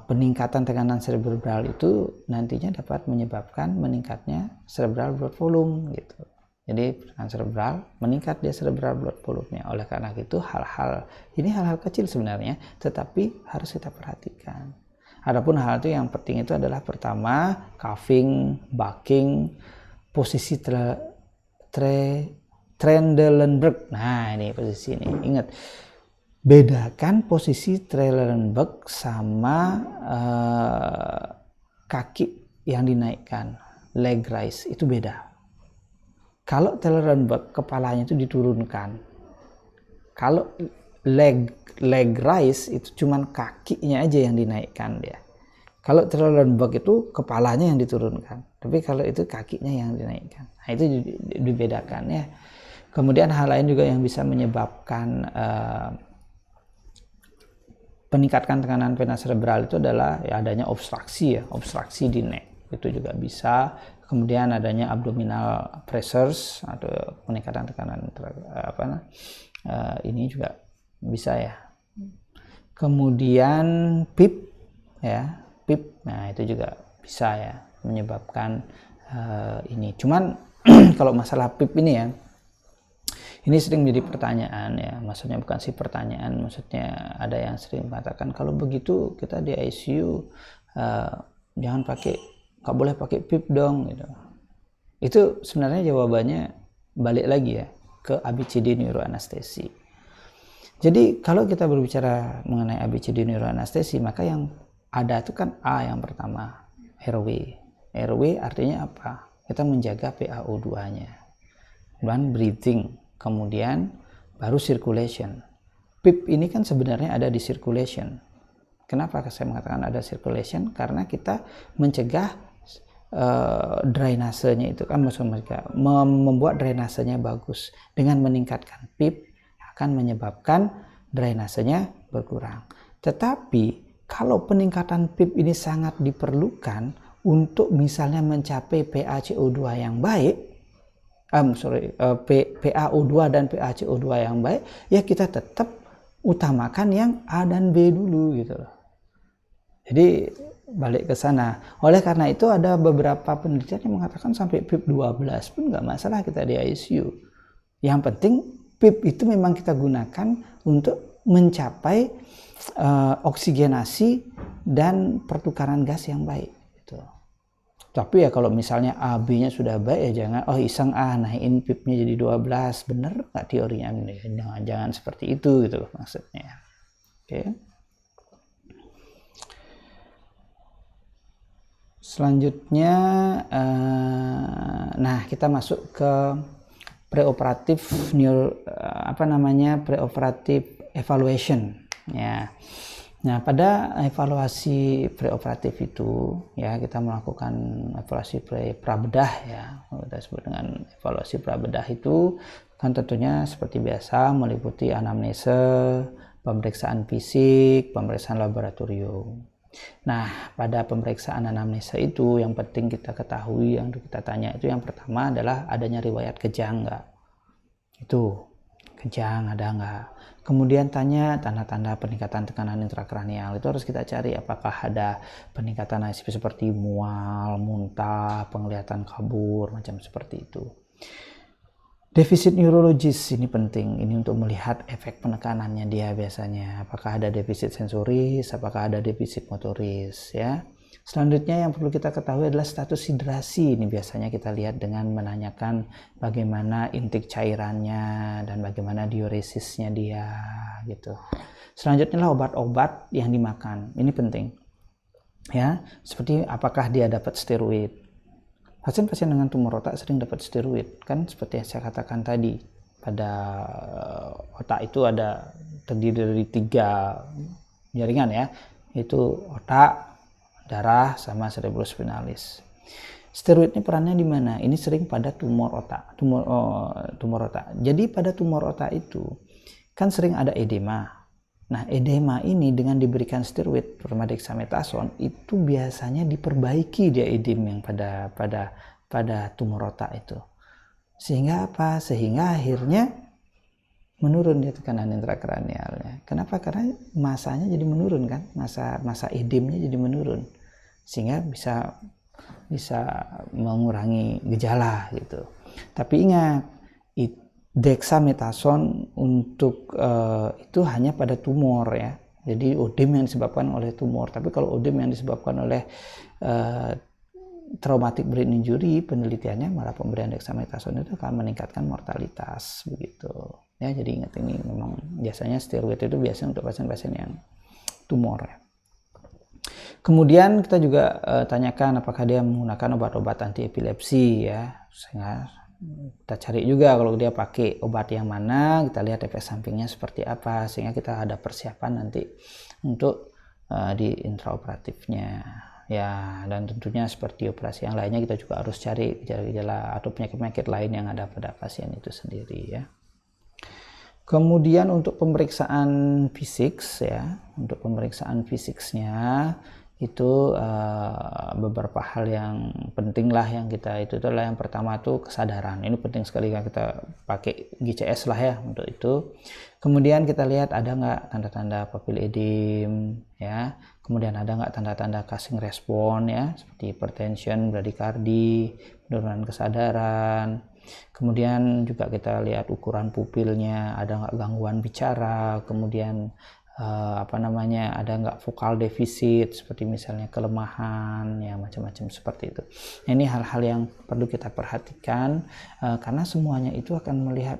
peningkatan tekanan cerebral itu nantinya dapat menyebabkan meningkatnya cerebral blood volume gitu. Jadi tekanan cerebral meningkat, dia cerebral blood volume-nya. Oleh karena itu hal-hal kecil sebenarnya, tetapi harus kita perhatikan. Adapun hal itu yang penting itu adalah pertama cuffing, bucking, posisi Trendelenburg. Nah ini posisi ini, ingat, bedakan posisi Trendelenburg sama kaki yang dinaikkan, leg raise, itu beda. Kalau Trendelenburg kepalanya itu diturunkan, kalau leg raise itu cuman kakinya aja yang dinaikkan dia. Kalau Trendelenburg itu kepalanya yang diturunkan, tapi kalau itu kakinya yang dinaikkan. Nah itu dibedakan ya. Kemudian hal lain juga yang bisa menyebabkan peningkatan tekanan vena cerebral itu adalah ya adanya obstruksi di neck, itu juga bisa. Kemudian adanya abdominal pressures atau peningkatan tekanan ini juga bisa ya. Kemudian PIP, nah itu juga bisa ya menyebabkan ini. Cuman kalau masalah PIP ini ya, Ini sering menjadi pertanyaan ya, maksudnya bukan sih pertanyaan, maksudnya ada yang sering mengatakan kalau begitu kita di ICU jangan pakai, nggak boleh pakai PIP dong gitu. Itu sebenarnya jawabannya balik lagi ya ke ABCD neuroanestesi. Jadi kalau kita berbicara mengenai ABCD neuroanestesi, maka yang ada itu kan A yang pertama, airway. Airway artinya apa? Kita menjaga PaO2-nya. Dan breathing, kemudian baru circulation. PIP ini kan sebenarnya ada di circulation. Kenapa saya mengatakan ada circulation? Karena kita mencegah drainasenya itu kan, maksudnya membuat drainasenya bagus. Dengan meningkatkan PIP akan menyebabkan drainasenya berkurang. Tetapi kalau peningkatan PIP ini sangat diperlukan untuk misalnya mencapai PaCO2 yang baik, PaO2 dan PaCO2 yang baik, ya kita tetap utamakan yang A dan B dulu gitu loh. Jadi balik ke sana. Oleh karena itu ada beberapa penelitian yang mengatakan sampai PIP 12 pun nggak masalah kita di ICU. Yang penting PIP itu memang kita gunakan untuk mencapai oksigenasi dan pertukaran gas yang baik gitu. Tapi ya kalau misalnya A, B-nya sudah baik ya jangan, iseng naikin PIP-nya jadi 12. Bener nggak teorinya? Jangan seperti itu gitu loh maksudnya. Oke. Selanjutnya, nah kita masuk ke preoperatif preoperatif evaluation ya. Nah, pada evaluasi preoperatif itu ya kita melakukan evaluasi prabedah ya. Kita sebut dengan evaluasi prabedah itu kan tentunya seperti biasa meliputi anamnese, pemeriksaan fisik, pemeriksaan laboratorium. Nah, pada pemeriksaan anamnesa itu yang penting kita ketahui, yang kita tanya itu yang pertama adalah adanya riwayat kejang nggak? Itu kejang ada nggak? Kemudian tanya tanda-tanda peningkatan tekanan intrakranial, itu harus kita cari apakah ada peningkatan ICP seperti mual, muntah, penglihatan kabur, macam seperti itu. Defisit neurologis ini penting, ini untuk melihat efek penekanannya dia biasanya, apakah ada defisit sensoris, apakah ada defisit motoris ya. Selanjutnya yang perlu kita ketahui adalah status hidrasi. Ini biasanya kita lihat dengan menanyakan bagaimana intik cairannya dan bagaimana diuresisnya dia gitu. Selanjutnya lah obat-obat yang dimakan. Ini penting. Ya, seperti apakah dia dapat steroid. Pasien-pasien dengan tumor otak sering dapat steroid. Kan seperti yang saya katakan tadi, pada otak itu ada terdiri dari 3 jaringan ya. Itu otak, darah sama cerebrospinalis. Steroid ini perannya di mana? Ini sering pada tumor otak, tumor otak. Jadi pada tumor otak itu kan sering ada edema. Nah, edema ini dengan diberikan steroid terutama dexamethasone itu biasanya diperbaiki dia edema yang pada tumor otak itu. Sehingga apa? Sehingga akhirnya menurun dia tekanan intrakranialnya. Kenapa? Karena masanya jadi menurun kan, masa edemnya jadi menurun, sehingga bisa mengurangi gejala gitu. Tapi ingat, dexamethasone untuk itu hanya pada tumor ya. Jadi odem yang disebabkan oleh tumor. Tapi kalau odem yang disebabkan oleh traumatic brain injury, penelitiannya malah pemberian dexamethasone itu akan meningkatkan mortalitas begitu. Ya, jadi ingat ini memang biasanya steroid itu biasanya untuk pasien-pasien yang tumor ya. Kemudian kita juga tanyakan apakah dia menggunakan obat-obat anti epilepsi ya. Sehingga kita cari juga kalau dia pakai obat yang mana, kita lihat efek sampingnya seperti apa sehingga kita ada persiapan nanti untuk di intraoperatifnya. Ya, dan tentunya seperti operasi yang lainnya kita juga harus cari gejala-gejala atau penyakit-penyakit lain yang ada pada pasien itu sendiri ya. Kemudian untuk pemeriksaan fisik ya, untuk pemeriksaan fisiknya itu beberapa hal yang penting lah yang kita itu adalah yang pertama tuh kesadaran. Ini penting sekali kan kita pakai GCS lah ya untuk itu. Kemudian kita lihat ada nggak tanda-tanda papil edem ya. Kemudian ada nggak tanda-tanda casing respon ya seperti hypertension, bradikardi, penurunan kesadaran. Kemudian juga kita lihat ukuran pupilnya, ada nggak gangguan bicara, kemudian ada nggak vokal defisit seperti misalnya kelemahan, ya macam-macam seperti itu. Nah, ini hal-hal yang perlu kita perhatikan karena semuanya itu akan melihat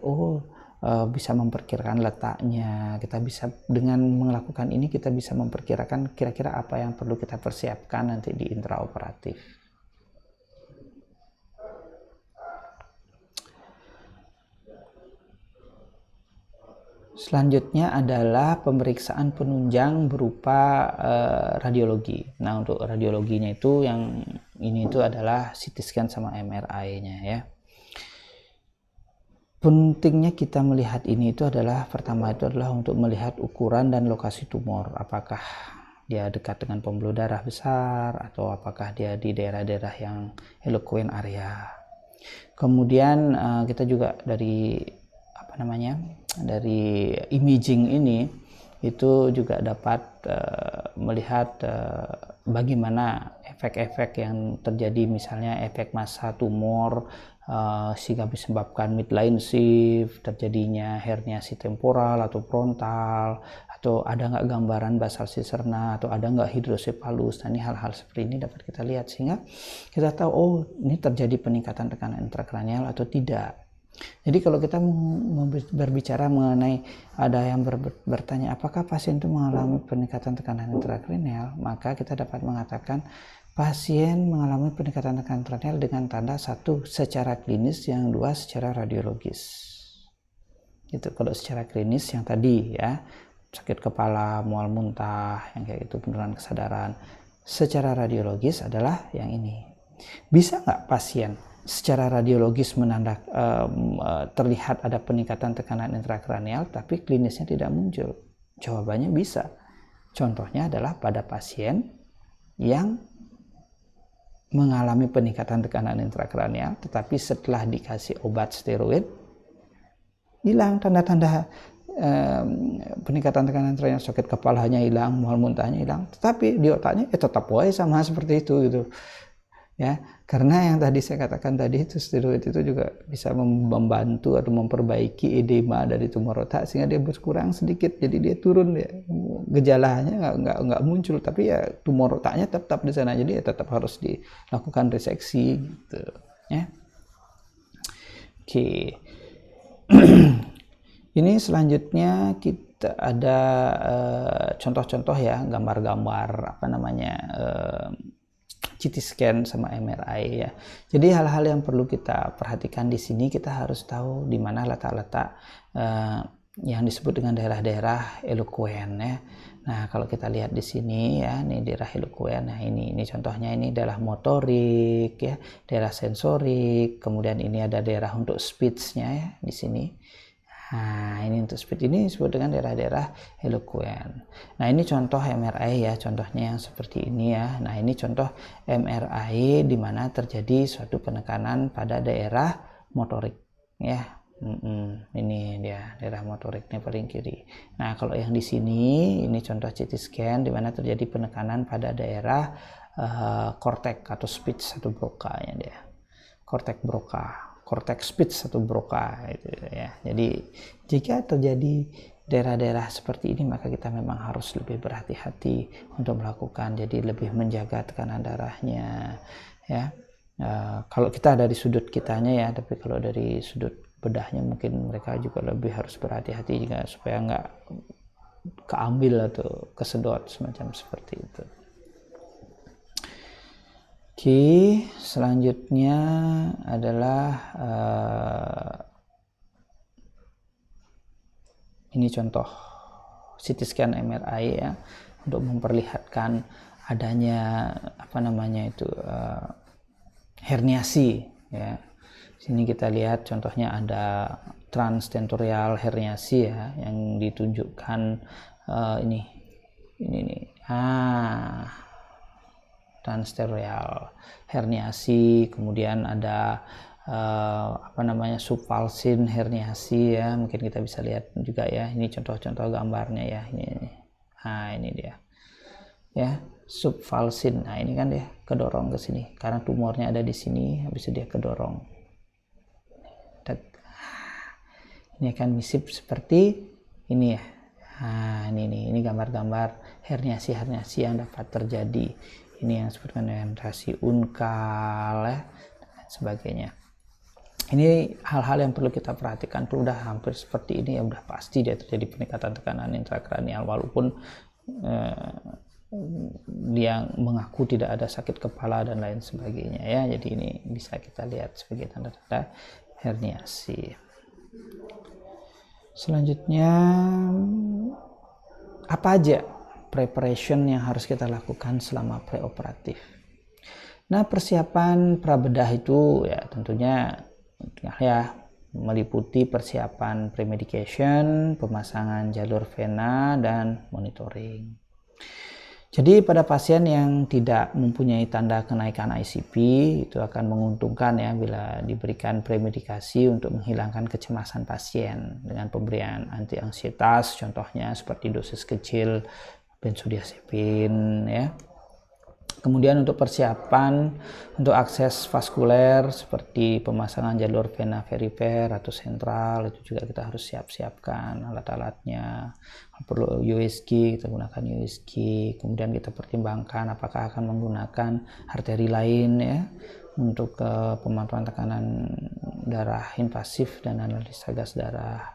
bisa memperkirakan letaknya. Kita bisa dengan melakukan ini kita bisa memperkirakan kira-kira apa yang perlu kita persiapkan nanti di intraoperatif. Selanjutnya adalah pemeriksaan penunjang berupa radiologi. Nah, untuk radiologinya itu yang ini itu adalah CT scan sama MRI-nya ya. Pentingnya kita melihat ini itu adalah pertama itu adalah untuk melihat ukuran dan lokasi tumor. Apakah dia dekat dengan pembuluh darah besar atau apakah dia di daerah-daerah yang eloquent area. Kemudian kita juga dari dari imaging ini itu juga dapat melihat bagaimana efek-efek yang terjadi, misalnya efek massa tumor sehingga menyebabkan midline shift, terjadinya herniasi temporal atau frontal, atau ada nggak gambaran basal cisterna, atau ada nggak hidrosepalus. Nah, ini hal-hal seperti ini dapat kita lihat sehingga kita tahu ini terjadi peningkatan tekanan intrakranial atau tidak. Jadi kalau kita berbicara mengenai ada yang bertanya apakah pasien itu mengalami peningkatan tekanan intrakranial, maka kita dapat mengatakan pasien mengalami peningkatan tekanan intrakranial dengan tanda satu secara klinis, yang dua secara radiologis. Itu kalau secara klinis yang tadi ya, sakit kepala, mual muntah, yang kayak itu, penurunan kesadaran. Secara radiologis adalah yang ini. Bisa nggak pasien secara radiologis terlihat ada peningkatan tekanan intrakranial tapi klinisnya tidak muncul? Jawabannya bisa. Contohnya adalah pada pasien yang mengalami peningkatan tekanan intrakranial tetapi setelah dikasih obat steroid hilang tanda-tanda peningkatan tekanan intrakranial, sakit kepalanya hilang, mual muntahnya hilang, tetapi di otaknya tetap wae sama seperti itu gitu. Ya, karena yang tadi saya katakan tadi itu steroid itu juga bisa membantu atau memperbaiki edema dari tumor otak sehingga dia berkurang sedikit, jadi dia turun ya, gejalanya nggak muncul, tapi ya tumor otaknya tetap di sana, jadi ya tetap harus dilakukan reseksi gitu ya. Oke. Ini selanjutnya kita ada contoh-contoh ya, gambar-gambar CT scan sama MRI ya. Jadi hal-hal yang perlu kita perhatikan di sini, kita harus tahu di mana letak-letak yang disebut dengan daerah-daerah eloquent ya. Nah, kalau kita lihat di sini ya, ini daerah eloquent. Nah, ini contohnya, ini daerah motorik ya, daerah sensorik, kemudian ini ada daerah untuk speech-nya ya di sini. Nah, ini untuk speed ini disebut dengan daerah-daerah eloquent. Nah, ini contoh MRI ya, contohnya yang seperti ini ya. Nah, ini contoh MRI di mana terjadi suatu penekanan pada daerah motorik ya. Ini dia daerah motoriknya paling kiri. Nah, kalau yang di sini ini contoh CT scan di mana terjadi penekanan pada daerah kortek atau speech atau Broca-nya dia. Kortek Broca, cortex speech atau Broca itu ya. Jadi jika terjadi daerah-daerah seperti ini maka kita memang harus lebih berhati-hati untuk melakukan, jadi lebih menjaga tekanan darahnya ya. Kalau kita dari sudut kitanya ya, tapi kalau dari sudut bedahnya mungkin mereka juga lebih harus berhati-hati juga supaya nggak keambil atau kesedot semacam seperti itu. Oke, selanjutnya adalah ini contoh CT scan MRI ya, untuk memperlihatkan adanya herniasi ya. Sini kita lihat contohnya ada transtentorial herniasi ya, yang ditunjukkan ini nih. Transtentorial herniasi, kemudian ada subvalsin herniasi ya, mungkin kita bisa lihat juga ya, ini contoh-contoh gambarnya ya, ini dia ya, subvalsin. Nah, ini kan dia kedorong ke sini karena tumornya ada di sini, habis itu dia kedorong. ini akan misip seperti ini ya. Nah, ini gambar-gambar herniasi yang dapat terjadi. Ini yang disebutkan herniasi unkal ya, dan sebagainya. Ini hal-hal yang perlu kita perhatikan. Kalau udah hampir seperti ini ya udah pasti dia terjadi peningkatan tekanan intrakranial, walaupun dia mengaku tidak ada sakit kepala dan lain sebagainya ya. Jadi ini bisa kita lihat sebagai tanda-tanda herniasi. Selanjutnya, apa aja preparation yang harus kita lakukan selama preoperatif? Nah, persiapan prabedah itu ya tentunya ya meliputi persiapan premedication, pemasangan jalur vena, dan monitoring. Jadi pada pasien yang tidak mempunyai tanda kenaikan ICP, itu akan menguntungkan ya bila diberikan premedikasi untuk menghilangkan kecemasan pasien dengan pemberian anti-ansietas, contohnya seperti dosis kecil benzodiazepin ya. Kemudian untuk persiapan untuk akses vaskuler seperti pemasangan jalur vena perifer atau sentral, itu juga kita harus siapkan alat-alatnya. Perlu USG, kita gunakan USG. Kemudian kita pertimbangkan apakah akan menggunakan arteri lain ya untuk pemantauan tekanan darah invasif dan analisa gas darah.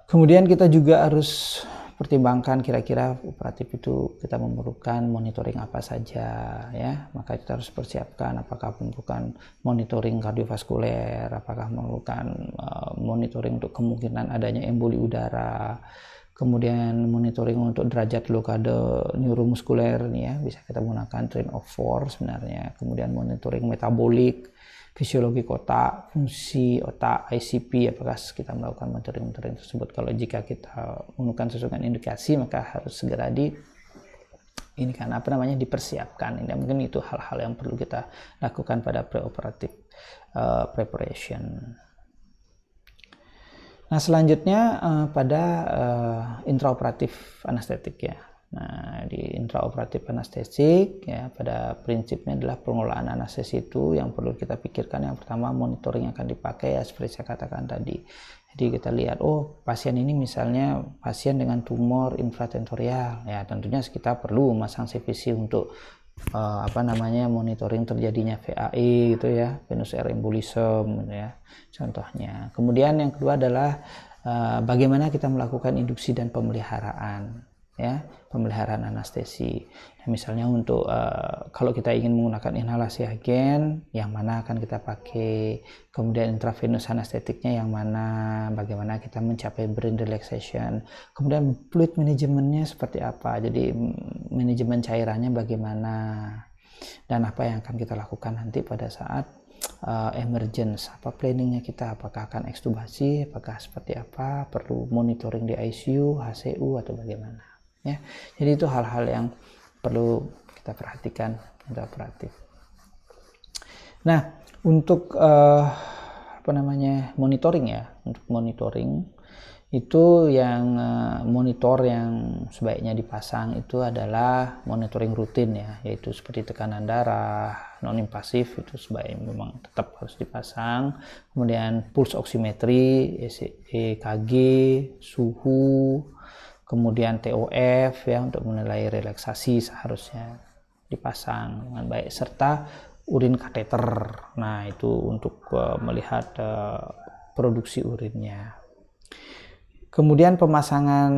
Kemudian kita juga harus pertimbangkan kira-kira operatif itu kita memerlukan monitoring apa saja ya. Maka kita harus persiapkan apakah memerlukan monitoring kardiovaskuler, apakah memerlukan monitoring untuk kemungkinan adanya emboli udara, kemudian monitoring untuk derajat blokade neuromuskuler nih ya, bisa kita menggunakan train of 4 sebenarnya. Kemudian monitoring metabolik, fisiologi otak, fungsi otak, ICP, apakah kita melakukan monitoring tersebut. Kalau jika kita menemukan sesuatu indikasi, maka harus segera ini kan dipersiapkan. Ini mungkin itu hal-hal yang perlu kita lakukan pada preoperative preparation. Nah, selanjutnya pada intraoperatif anestetik ya. Nah, di intraoperatif anestetik ya, pada prinsipnya adalah pengelolaan anestesi itu yang perlu kita pikirkan. Yang pertama, monitoring yang akan dipakai ya seperti saya katakan tadi. Jadi kita lihat, oh pasien ini misalnya pasien dengan tumor infratentorial ya, tentunya kita perlu memasang CVC untuk monitoring terjadinya VAE gitu ya, venous air embolism gitu ya contohnya. Kemudian yang kedua adalah bagaimana kita melakukan induksi dan pemeliharaan ya, pemeliharaan anestesi. Nah, misalnya untuk kalau kita ingin menggunakan inhalasi agen, yang mana akan kita pakai, kemudian intravenous anestetiknya yang mana, bagaimana kita mencapai brain relaxation, kemudian fluid manajemennya seperti apa, jadi manajemen cairannya bagaimana, dan apa yang akan kita lakukan nanti pada saat emergence, apa planningnya kita, apakah akan ekstubasi, apakah seperti apa, perlu monitoring di ICU, HCU atau bagaimana ya. Jadi itu hal-hal yang perlu kita perhatikan untuk operatif. Nah, untuk monitoring ya, untuk monitoring itu yang monitor yang sebaiknya dipasang itu adalah monitoring rutin ya, yaitu seperti tekanan darah non invasif itu sebaiknya memang tetap harus dipasang. Kemudian pulse oximetry, EKG, suhu, kemudian TOF ya untuk menilai relaksasi seharusnya dipasang dengan baik, serta urin kateter. Nah, itu untuk melihat produksi urinnya. Kemudian pemasangan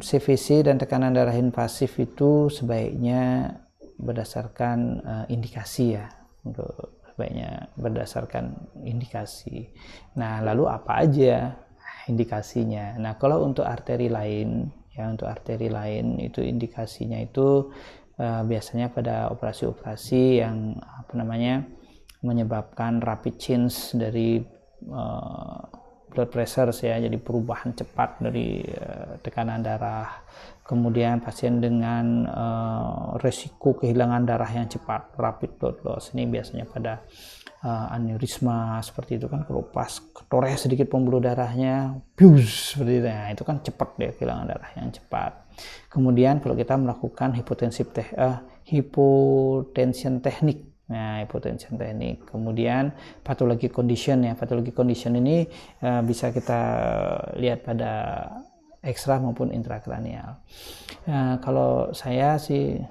CVC dan tekanan darah invasif itu sebaiknya berdasarkan indikasi ya, untuk sebaiknya berdasarkan indikasi. Nah, lalu apa aja indikasinya? Nah, kalau untuk arteri lain ya, untuk arteri lain itu indikasinya itu biasanya pada operasi-operasi yang menyebabkan rapid change dari blood pressure ya, jadi perubahan cepat dari tekanan darah. Kemudian pasien dengan resiko kehilangan darah yang cepat, rapid blood loss, ini biasanya pada aneurisma seperti itu kan, kalau pas ketores sedikit pembuluh darahnya bius seperti itu, nah, itu kan cepat dia kehilangan darah yang cepat. Kemudian kalau kita melakukan hipotension teknik Nah, hypotension teknik. Kemudian patologi condition ya. Patologi condition ini bisa kita lihat pada ekstra maupun intrakranial. Kalau saya sih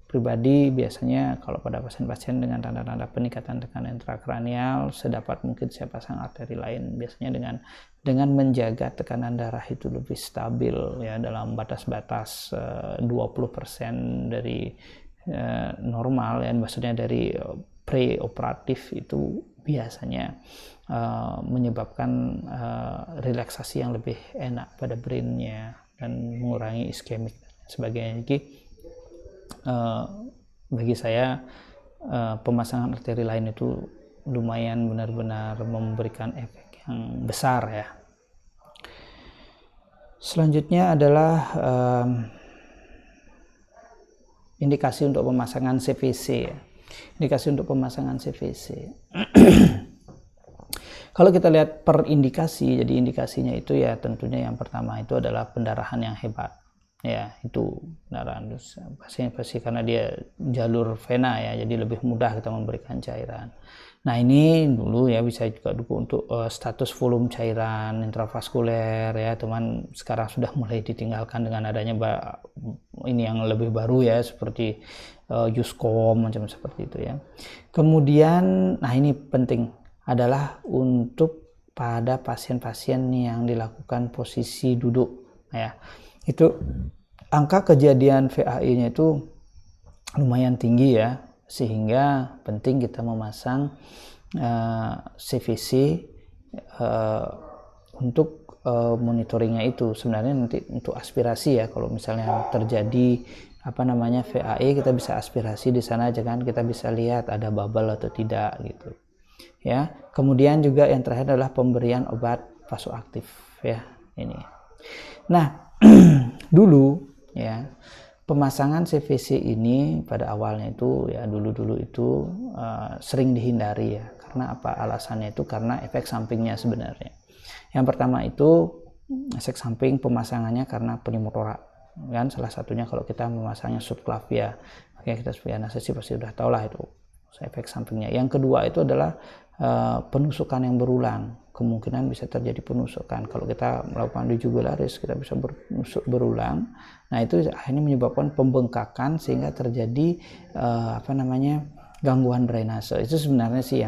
pribadi biasanya kalau pada pasien-pasien dengan tanda-tanda peningkatan tekanan intrakranial, sedapat mungkin saya pasang arteri lain, biasanya dengan menjaga tekanan darah itu lebih stabil ya, dalam batas-batas 20% dari normal ya, maksudnya dari preoperatif, itu biasanya menyebabkan relaksasi yang lebih enak pada brainnya dan mengurangi iskemik dan sebagainya. Jadi bagi saya pemasangan arteri lain itu lumayan benar-benar memberikan efek yang besar ya. Selanjutnya adalah indikasi untuk pemasangan CVC ya. Indikasi untuk pemasangan CVC. Kalau kita lihat per indikasi, jadi indikasinya itu ya tentunya yang pertama itu adalah pendarahan yang hebat. Ya, itu pendarahan pasti karena dia jalur vena ya, jadi lebih mudah kita memberikan cairan. Nah, ini dulu ya bisa juga dukung untuk status volume cairan intravaskuler ya, teman sekarang sudah mulai ditinggalkan dengan adanya ini yang lebih baru ya, seperti Yuscom macam seperti itu ya. Kemudian, nah ini penting adalah untuk pada pasien-pasien yang dilakukan posisi duduk ya. Itu angka kejadian VAI-nya itu lumayan tinggi ya, sehingga penting kita memasang CVC untuk monitoringnya itu. Sebenarnya nanti untuk aspirasi ya, kalau misalnya terjadi VAI, kita bisa aspirasi di sana aja kan, kita bisa lihat ada bubble atau tidak gitu ya. Kemudian juga yang terakhir adalah pemberian obat vasoaktif ya ini. Nah, dulu ya pemasangan CVC ini pada awalnya itu ya dulu itu sering dihindari ya. Karena apa alasannya? Itu karena efek sampingnya sebenarnya. Yang pertama itu efek samping pemasangannya karena pneumotorak kan, salah satunya kalau kita memasangnya subclavia, makanya kita sebagai anestesi pasti udah tahu lah itu efek sampingnya. Yang kedua itu adalah penusukan yang berulang, kemungkinan bisa terjadi penusukan. Kalau kita melakukan di jugularis, kita bisa menusuk berulang. Nah, itu akhirnya menyebabkan pembengkakan sehingga terjadi gangguan drainase. Itu sebenarnya sih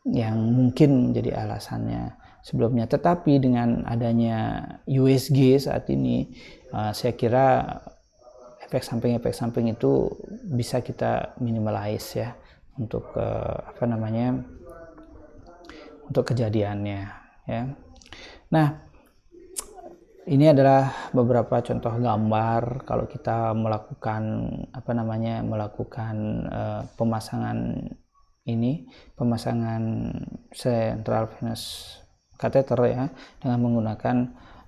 yang mungkin menjadi alasannya sebelumnya. Tetapi dengan adanya USG saat ini, saya kira efek samping itu bisa kita minimalize ya untuk untuk kejadiannya ya. Nah, ini adalah beberapa contoh gambar kalau kita melakukan pemasangan central venous catheter ya dengan menggunakan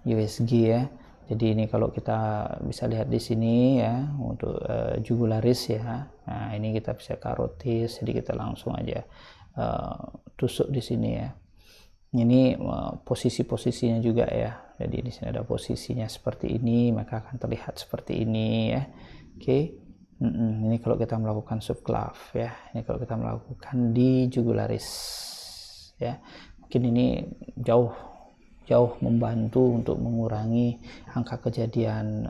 USG ya. Jadi ini kalau kita bisa lihat di sini ya untuk jugularis ya. Nah, ini kita bisa karotis, jadi kita langsung aja tusuk di sini ya. Ini posisi-posisinya juga ya. Jadi di sini ada posisinya seperti ini, maka akan terlihat seperti ini ya. Oke. Ini kalau kita melakukan subclav ya. Ini kalau kita melakukan di jugularis ya. Mungkin ini jauh membantu untuk mengurangi angka kejadian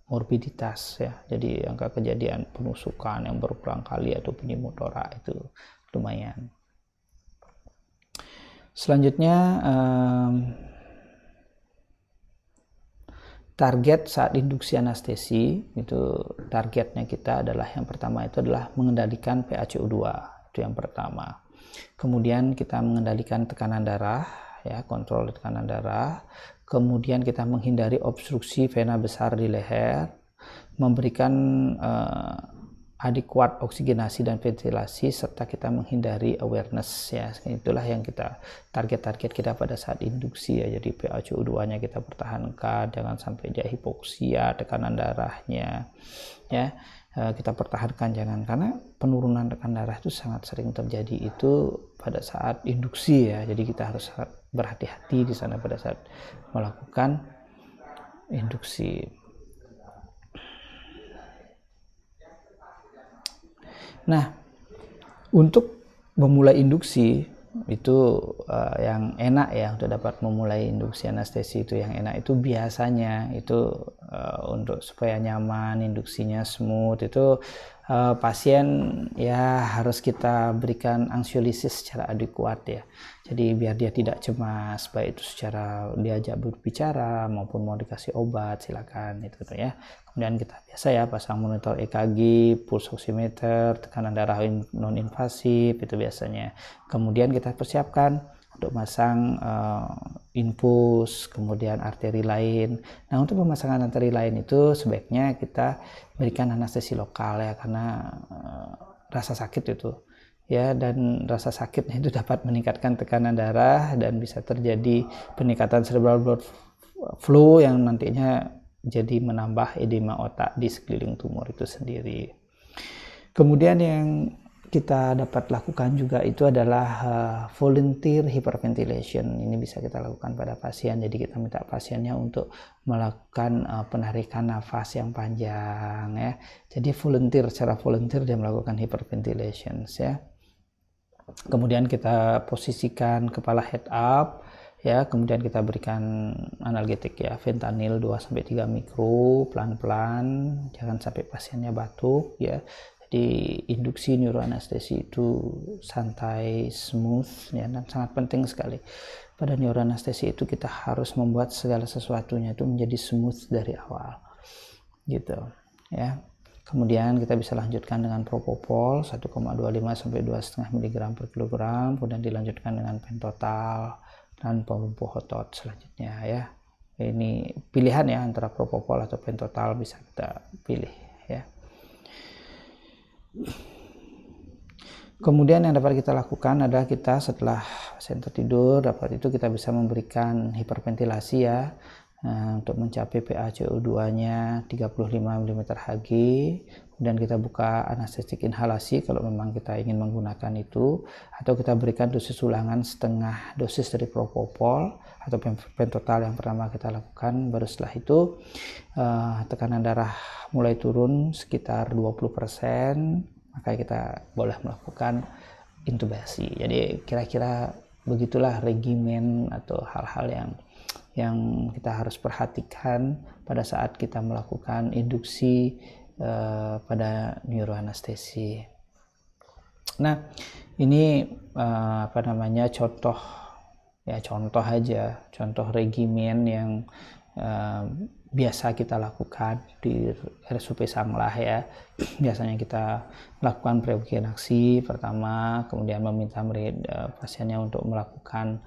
morbiditas ya. Jadi angka kejadian penusukan yang berulang kali atau pneumotorak itu lumayan. Selanjutnya target saat induksi anestesi, itu targetnya kita adalah yang pertama itu adalah mengendalikan PaCO2, itu yang pertama. Kemudian kita mengendalikan tekanan darah ya, kontrol tekanan darah. Kemudian kita menghindari obstruksi vena besar di leher, memberikan adekuat oksigenasi dan ventilasi, serta kita menghindari awareness ya. Itulah yang kita target kita pada saat induksi ya. Jadi PaCO2-nya kita pertahankan, jangan sampai dia hipoksia, tekanan darahnya ya kita pertahankan, jangan, karena penurunan tekanan darah itu sangat sering terjadi itu pada saat induksi ya. Jadi kita harus berhati-hati di sana pada saat melakukan induksi. Nah, untuk memulai induksi itu yang enak ya, untuk dapat memulai induksi anestesi itu yang enak itu biasanya itu untuk supaya nyaman, induksinya smooth itu pasien ya harus kita berikan ansiolisis secara adekuat ya. Jadi biar dia tidak cemas, baik itu secara diajak berbicara maupun mau dikasih obat silakan itu tuh ya. Kemudian kita biasa ya pasang monitor EKG, pulse oximeter, tekanan darah non invasif itu biasanya. Kemudian kita persiapkan untuk masang infus, kemudian arteri lain. Nah, untuk pemasangan arteri lain itu sebaiknya kita berikan anestesi lokal ya, karena rasa sakit itu ya, dan rasa sakitnya itu dapat meningkatkan tekanan darah dan bisa terjadi peningkatan cerebral blood flow yang nantinya jadi menambah edema otak di sekeliling tumor itu sendiri. Kemudian yang kita dapat lakukan juga itu adalah volunteer hyperventilation. Ini bisa kita lakukan pada pasien. Jadi kita minta pasiennya untuk melakukan penarikan nafas yang panjang ya. Jadi secara volunteer dia melakukan hyperventilation ya. Kemudian kita posisikan kepala head up ya, kemudian kita berikan analgetik ya, fentanyl 2-3 mikro pelan-pelan, jangan sampai pasiennya batuk ya. Jadi induksi neuroanestesi itu santai, smooth ya, dan sangat penting sekali. Pada neuroanestesi itu kita harus membuat segala sesuatunya itu menjadi smooth dari awal gitu ya. Kemudian kita bisa lanjutkan dengan propofol 1,25 sampai 2,5 mg per kilogram, kemudian dilanjutkan dengan pentotal dan pelumpuh otot selanjutnya ya. Ini pilihan ya, antara propofol atau pentotal bisa kita pilih ya. Kemudian yang dapat kita lakukan adalah kita setelah pasien tertidur, dapat itu kita bisa memberikan hiperventilasi ya, untuk mencapai PaCO2-nya 35 mmHg. Kemudian kita buka anestetik inhalasi kalau memang kita ingin menggunakan itu, atau kita berikan dosis ulangan setengah dosis dari propofol atau pentotal yang pertama kita lakukan. Baru setelah itu tekanan darah mulai turun sekitar 20%, maka kita boleh melakukan intubasi. Jadi kira-kira begitulah regimen atau hal-hal yang kita harus perhatikan pada saat kita melakukan induksi pada neuroanestesi. Nah, ini contoh regimen yang biasa kita lakukan di RSUP Sanglah ya. Biasanya kita melakukan preokianaksi pertama, kemudian meminta pasiennya untuk melakukan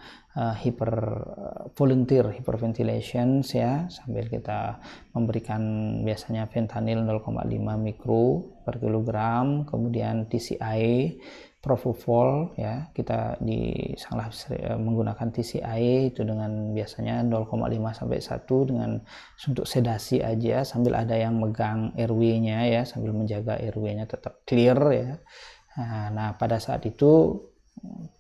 volunteer hyperventilation ya, sambil kita memberikan biasanya fentanyl 0,5 mikro per kilogram, kemudian TCI propofol ya, kita di Sanglah menggunakan TCI itu dengan biasanya 0,5 sampai 1 dengan untuk sedasi aja, sambil ada yang megang airway-nya ya, sambil menjaga airway-nya tetap clear ya. Nah, pada saat itu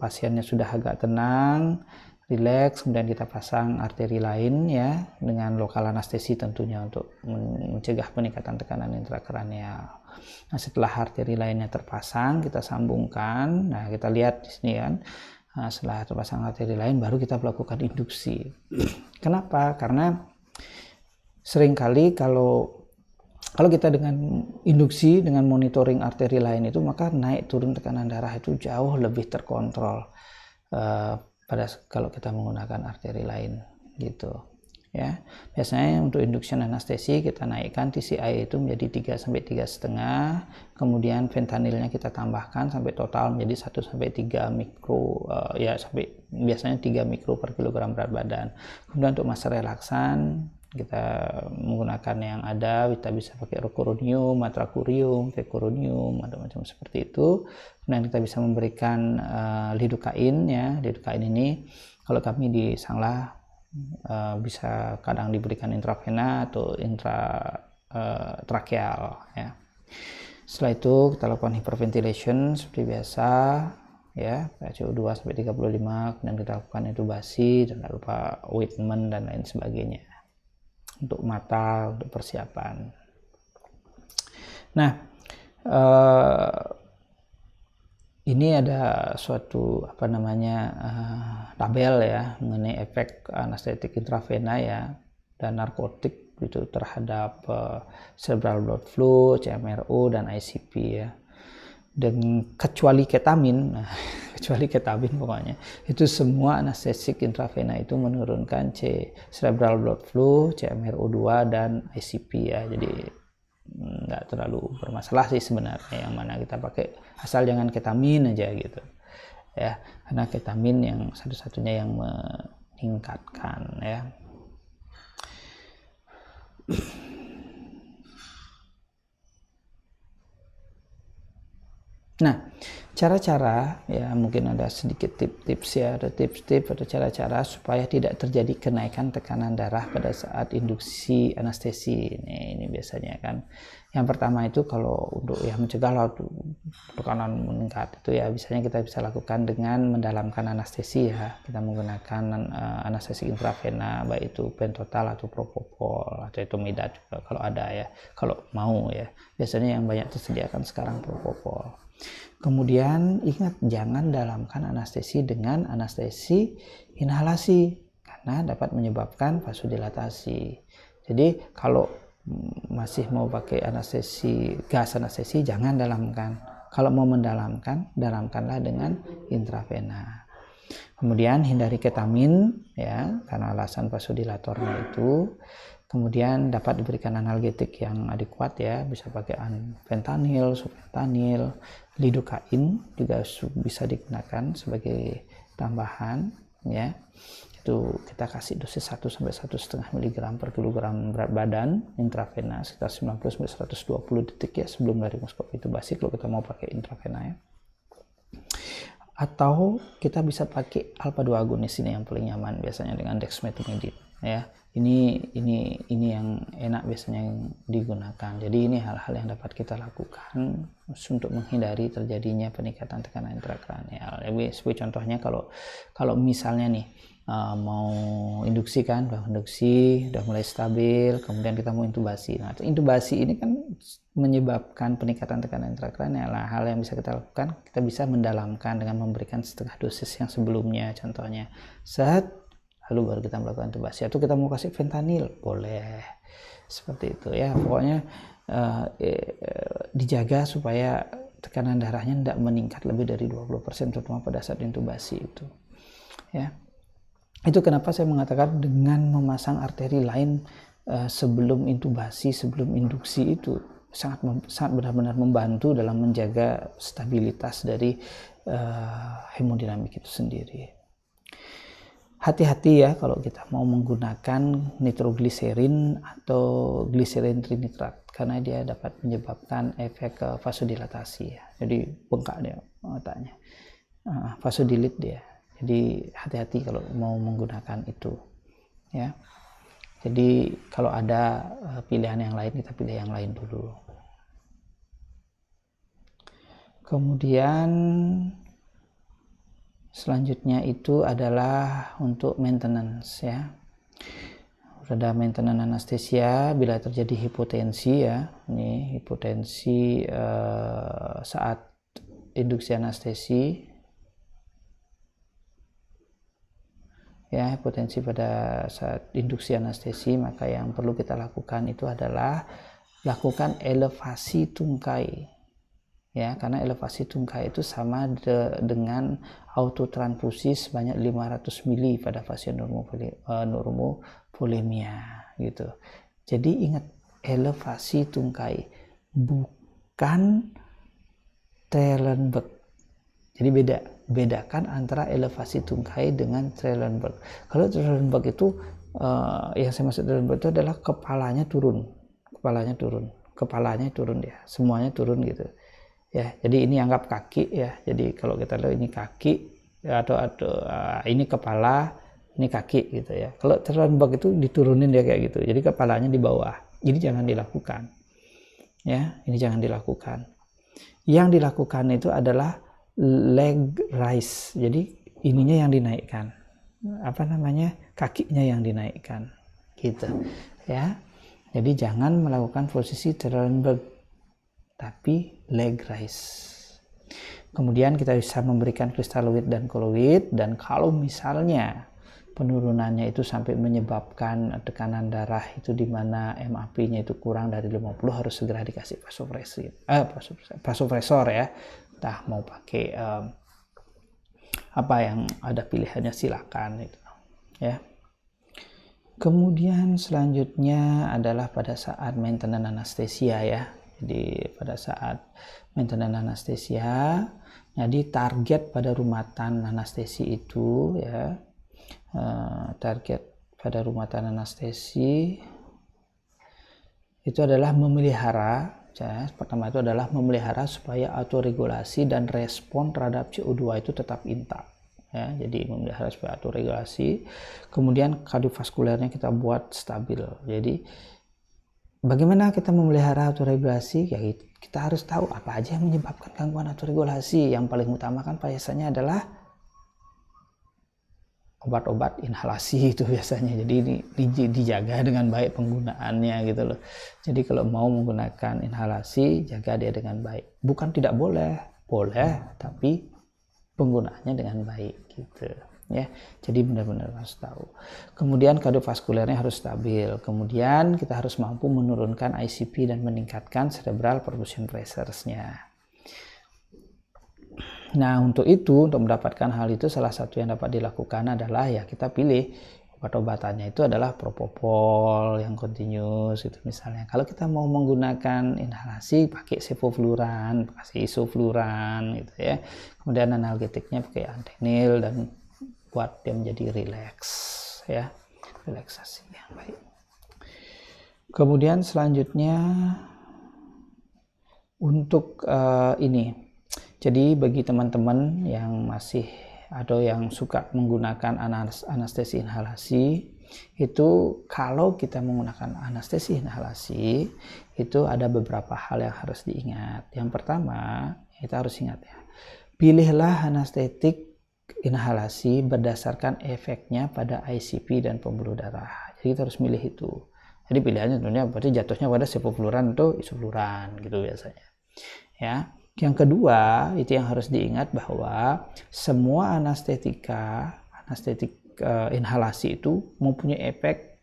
pasiennya sudah agak tenang, rileks, kemudian kita pasang arteri lain ya, dengan lokal anestesi tentunya untuk mencegah peningkatan tekanan intrakranial. Nah, setelah arteri lainnya terpasang, kita sambungkan. Nah, kita lihat di sini kan, setelah terpasang arteri lain baru kita melakukan induksi. Kenapa? Karena seringkali kalau kita dengan induksi dengan monitoring arteri lain itu, maka naik turun tekanan darah itu jauh lebih terkontrol kalau kita menggunakan arteri lain gitu ya. Biasanya untuk induction anestesi kita naikkan TCI itu menjadi 3 sampai 3,5, kemudian fentanilnya kita tambahkan sampai total menjadi 1 sampai 3 mikro ya, sampai biasanya 3 mikro per kilogram berat badan. Kemudian untuk masa relaksan kita menggunakan yang ada, kita bisa pakai rocuronium, atracurium, vecuronium, macam-macam seperti itu. Kemudian kita bisa memberikan lidocain ya. Lidocain ini kalau kami di Sanglah bisa kadang diberikan intravena atau intratrakeal ya. Setelah itu kita lakukan hyperventilation seperti biasa ya, PaCO2 sampai 35, kemudian kita lakukan intubasi dan tak lupa ointment dan lain sebagainya untuk mata, untuk persiapan. Nah, ini ada suatu tabel ya mengenai efek anestetik intravena ya dan narkotik itu terhadap cerebral blood flow, CMRO dan ICP ya. Dan kecuali ketamin, pokoknya itu semua anestetik intravena itu menurunkan cerebral blood flow, CMRO2 dan ICP ya. Jadi nggak terlalu bermasalah sih sebenarnya yang mana kita pakai, asal jangan ketamin aja gitu ya, karena ketamin yang satu-satunya yang meningkatkan ya. Nah, cara-cara ya mungkin ada sedikit tips-tips ya, ada tips-tips atau cara-cara supaya tidak terjadi kenaikan tekanan darah pada saat induksi anestesi. Ini biasanya kan. Yang pertama itu kalau untuk ya mencegah tekanan meningkat itu ya biasanya kita bisa lakukan dengan mendalamkan anestesi ya. Kita menggunakan anestesi intravena baik itu pentotal atau propofol atau itu Midad juga kalau ada ya. Kalau mau ya. Biasanya yang banyak tersediakan sekarang propofol. Kemudian ingat jangan dalamkan anestesi dengan anestesi inhalasi karena dapat menyebabkan vasodilatasi. Jadi kalau masih mau pakai gas anestesi jangan dalamkan. Kalau mau mendalamkan, dalamkanlah dengan intravena. Kemudian hindari ketamin ya karena alasan vasodilatornya itu. Kemudian dapat diberikan analgetik yang adekuat ya, bisa pakai fentanyl, sufentanil, lidocain juga bisa digunakan sebagai tambahan ya. Itu kita kasih dosis 1 sampai 1,5 mg per kilogram berat badan intravena sekitar 90 sampai 120 detik ya sebelum laryngoscopy intubasi kalau kita mau pakai intravena ya. Atau kita bisa pakai alpha 2 agonis ini yang paling nyaman biasanya dengan dexmedetomidine ya. Ini yang enak biasanya yang digunakan. Jadi ini hal-hal yang dapat kita lakukan untuk menghindari terjadinya peningkatan tekanan intrakranial. Jadi sebagai contohnya kalau misalnya nih mau induksi kan, udah mulai stabil, kemudian kita mau intubasi. Nah, intubasi ini kan menyebabkan peningkatan tekanan intrakranial. Nah, hal yang bisa kita lakukan, kita bisa mendalamkan dengan memberikan setengah dosis yang sebelumnya, contohnya lalu baru kita melakukan intubasi. Atau kita mau kasih fentanyl, boleh seperti itu ya. Pokoknya dijaga supaya tekanan darahnya tidak meningkat lebih dari 20% terutama pada saat intubasi itu ya. Itu kenapa saya mengatakan dengan memasang arteri lain sebelum intubasi, sebelum induksi itu sangat benar-benar membantu dalam menjaga stabilitas dari hemodinamik itu sendiri. Hati-hati ya kalau kita mau menggunakan nitrogliserin atau gliserin trinitrat karena dia dapat menyebabkan efek vasodilatasi ya. Jadi bengkak dia matanya, vasodilit dia. Jadi hati-hati kalau mau menggunakan itu ya. Jadi kalau ada pilihan yang lain, kita pilih yang lain dulu. Kemudian selanjutnya itu adalah untuk maintenance ya. Ada maintenance anestesia bila terjadi hipotensi ya. Ini hipotensi saat induksi anestesi. Ya, hipotensi pada saat induksi anestesi, maka yang perlu kita lakukan itu adalah lakukan elevasi tungkai. Ya, karena elevasi tungkai itu sama dengan autotransfusi sebanyak 500 mili pada pasien normovolemia gitu. Jadi ingat, elevasi tungkai bukan Trendelenburg. Jadi bedakan antara elevasi tungkai dengan Trendelenburg. Kalau Trendelenburg itu yang saya maksud Trendelenburg itu adalah kepalanya turun dia, semuanya turun gitu. Ya, jadi ini anggap kaki ya. Jadi kalau kita lihat ini kaki atau ini kepala, ini kaki gitu ya. Kalau Trendelenburg itu diturunin dia kayak gitu. Jadi kepalanya di bawah. Jadi jangan dilakukan. Ya, ini jangan dilakukan. Yang dilakukan itu adalah leg raise. Jadi ininya yang dinaikkan. Kakinya yang dinaikkan. Gitu. Ya. Jadi jangan melakukan posisi Trendelenburg, tapi leg raise. Kemudian kita bisa memberikan kristaloid dan koloid, dan kalau misalnya penurunannya itu sampai menyebabkan tekanan darah itu di mana MAP-nya itu kurang dari 50, harus segera dikasih vasopresor ya. Entah mau pakai apa yang ada pilihannya, silakan itu ya. Kemudian selanjutnya adalah pada saat maintenance anestesia ya. Jadi pada saat maintenance anestesia, jadi target pada rumatan anestesi itu ya, target pada rumatan anestesi itu adalah memelihara ya. Pertama itu adalah memelihara supaya autoregulasi dan respon terhadap CO2 itu tetap intak ya. Jadi memelihara supaya autoregulasi, kemudian kardiovaskulernya kita buat stabil. Jadi bagaimana kita memelihara autoregulasi? Ya kita harus tahu apa aja yang menyebabkan gangguan autoregulasi. Yang paling utama kan biasanya adalah obat-obat inhalasi itu biasanya. Jadi ini dijaga dengan baik penggunaannya gitu loh. Jadi kalau mau menggunakan inhalasi, jaga dia dengan baik. Bukan tidak boleh, boleh, tapi penggunaannya dengan baik gitu ya. Jadi benar-benar harus tahu. Kemudian kardiovaskulernya harus stabil. Kemudian kita harus mampu menurunkan ICP dan meningkatkan cerebral perfusion pressure-nya. Nah, untuk mendapatkan hal itu, salah satu yang dapat dilakukan adalah ya kita pilih obat-obatannya itu adalah propofol yang continuous itu misalnya. Kalau kita mau menggunakan inhalasi, pakai sevofluran, pakai isofluran gitu ya. Kemudian analgetiknya pakai antenil dan buat dia menjadi rileks ya, relaksasi yang baik. Kemudian selanjutnya untuk ini, jadi bagi teman-teman yang masih atau yang suka menggunakan anestesi inhalasi, itu kalau kita menggunakan anestesi inhalasi itu ada beberapa hal yang harus diingat. Yang pertama, kita harus ingat ya, pilihlah anestetik inhalasi berdasarkan efeknya pada ICP dan pembuluh darah. Jadi kita harus milih itu. Jadi pilihannya tentunya berarti jatuhnya pada sevofluran atau isofluran gitu biasanya ya. Yang kedua, itu yang harus diingat bahwa semua anestetik inhalasi itu mempunyai efek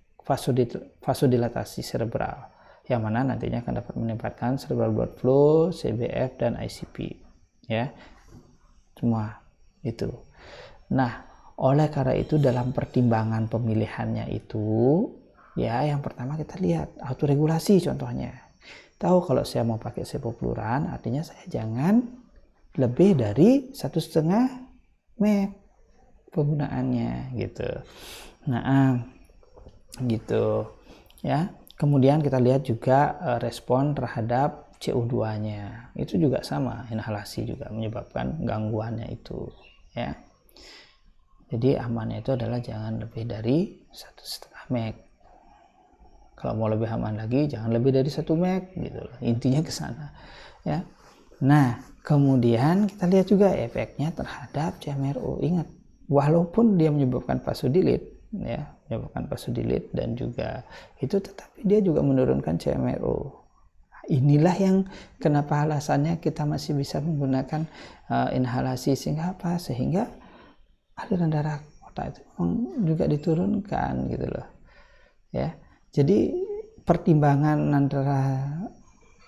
vasodilatasi cerebral, yang mana nantinya akan dapat meningkatkan cerebral blood flow, CBF, dan ICP. Ya, semua itu. Nah, oleh karena itu dalam pertimbangan pemilihannya itu, ya yang pertama kita lihat autoregulasi contohnya. Tahu kalau saya mau pakai sevofluran, artinya saya jangan lebih dari 1,5 mg penggunaannya gitu. Nah, gitu ya. Kemudian kita lihat juga respon terhadap CO2-nya. Itu juga sama, inhalasi juga menyebabkan gangguannya itu ya. Jadi amannya itu adalah jangan lebih dari 1,5 mg. Kalau mau lebih aman lagi, jangan lebih dari 1 mg gitu loh. Intinya ke sana ya. Nah, kemudian kita lihat juga efeknya terhadap CMRO. Ingat, walaupun dia menyebabkan vasodilit ya, menyebabkan vasodilit dan juga itu, tetapi dia juga menurunkan CMRO. Inilah yang kenapa alasannya kita masih bisa menggunakan inhalasi, sehingga apa? Sehingga aliran darah otak itu juga diturunkan gitu loh ya. Jadi pertimbangan antara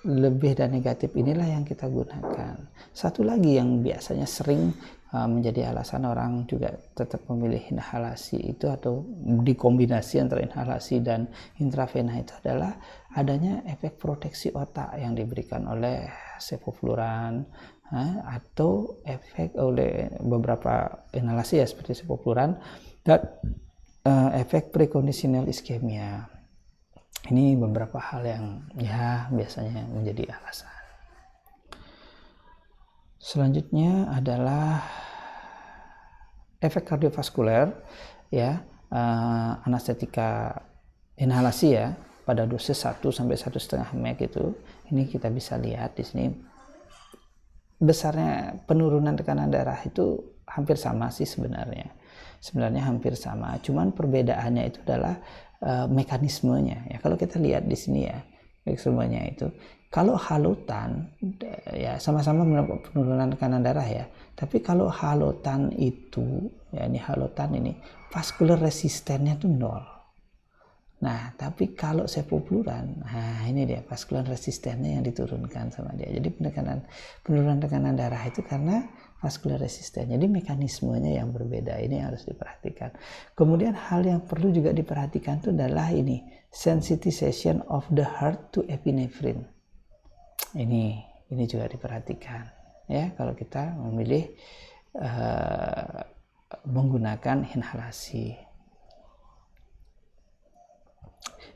lebih dan negatif inilah yang kita gunakan. Satu lagi yang biasanya sering menjadi alasan orang juga tetap memilih inhalasi itu atau dikombinasi antara inhalasi dan intravena itu adalah adanya efek proteksi otak yang diberikan oleh sevofluran atau efek oleh beberapa inhalasi ya seperti sevofluran dan efek prekondisional iskemia. Ini beberapa hal yang ya biasanya menjadi alasan. Selanjutnya adalah efek kardiovaskuler ya, anestetika inhalasi ya pada dosis 1 sampai 1,5 mg itu. Ini kita bisa lihat di sini besarnya penurunan tekanan darah itu hampir sama sih sebenarnya hampir sama, cuman perbedaannya itu adalah mekanismenya ya. Kalau kita lihat di sini ya, mekanismenya itu Kalau halotan ya sama-sama penurunan tekanan darah ya, tapi kalau halotan itu ya, ini halotan ini vascular resistennya tuh 0. Nah, tapi kalau sevofluran, nah ini dia vascular resistennya yang diturunkan sama dia. Jadi penurunan tekanan darah itu karena vascular resisten. Jadi mekanismenya yang berbeda, ini harus diperhatikan. Kemudian hal yang perlu juga diperhatikan itu adalah ini, sensitization of the heart to epinephrine. Ini juga diperhatikan ya kalau kita memilih menggunakan inhalasi.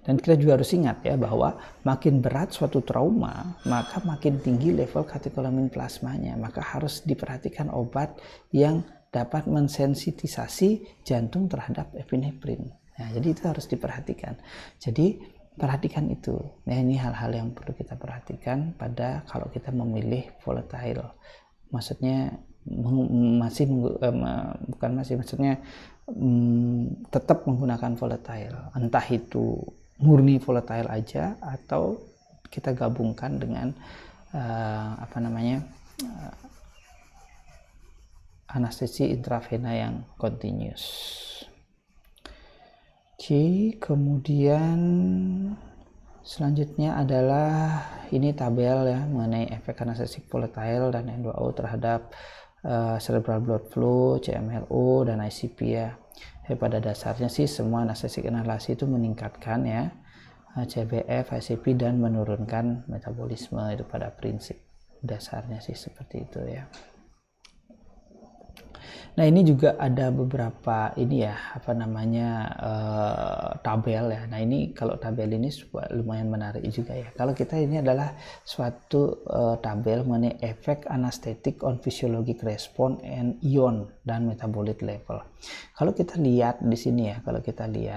Dan kita juga harus ingat ya bahwa makin berat suatu trauma, maka makin tinggi level katekolamin plasmanya. Maka harus diperhatikan obat yang dapat mensensitisasi jantung terhadap epinefrin. Nah, jadi itu harus diperhatikan. Jadi perhatikan itu. Nah, ini hal-hal yang perlu kita perhatikan pada kalau kita memilih volatile. Maksudnya tetap menggunakan volatile. Entah itu murni volatile aja atau kita gabungkan dengan anestesi intravena yang continuous. Oke, kemudian selanjutnya adalah ini tabel ya mengenai efek anestesik volatile dan N2O terhadap cerebral blood flow, CMLO dan ICP ya. Pada dasarnya sih semua anestesik inhalasi itu meningkatkan ya CBF, ICP dan menurunkan metabolisme, itu pada prinsip dasarnya sih seperti itu ya. Nah, ini juga ada beberapa ini ya tabel ya. Nah, ini kalau tabel ini lumayan menarik juga ya. Kalau kita ini adalah suatu tabel mengenai efek anestetik on physiologic response and ion dan metabolit level. Kalau kita lihat di sini ya,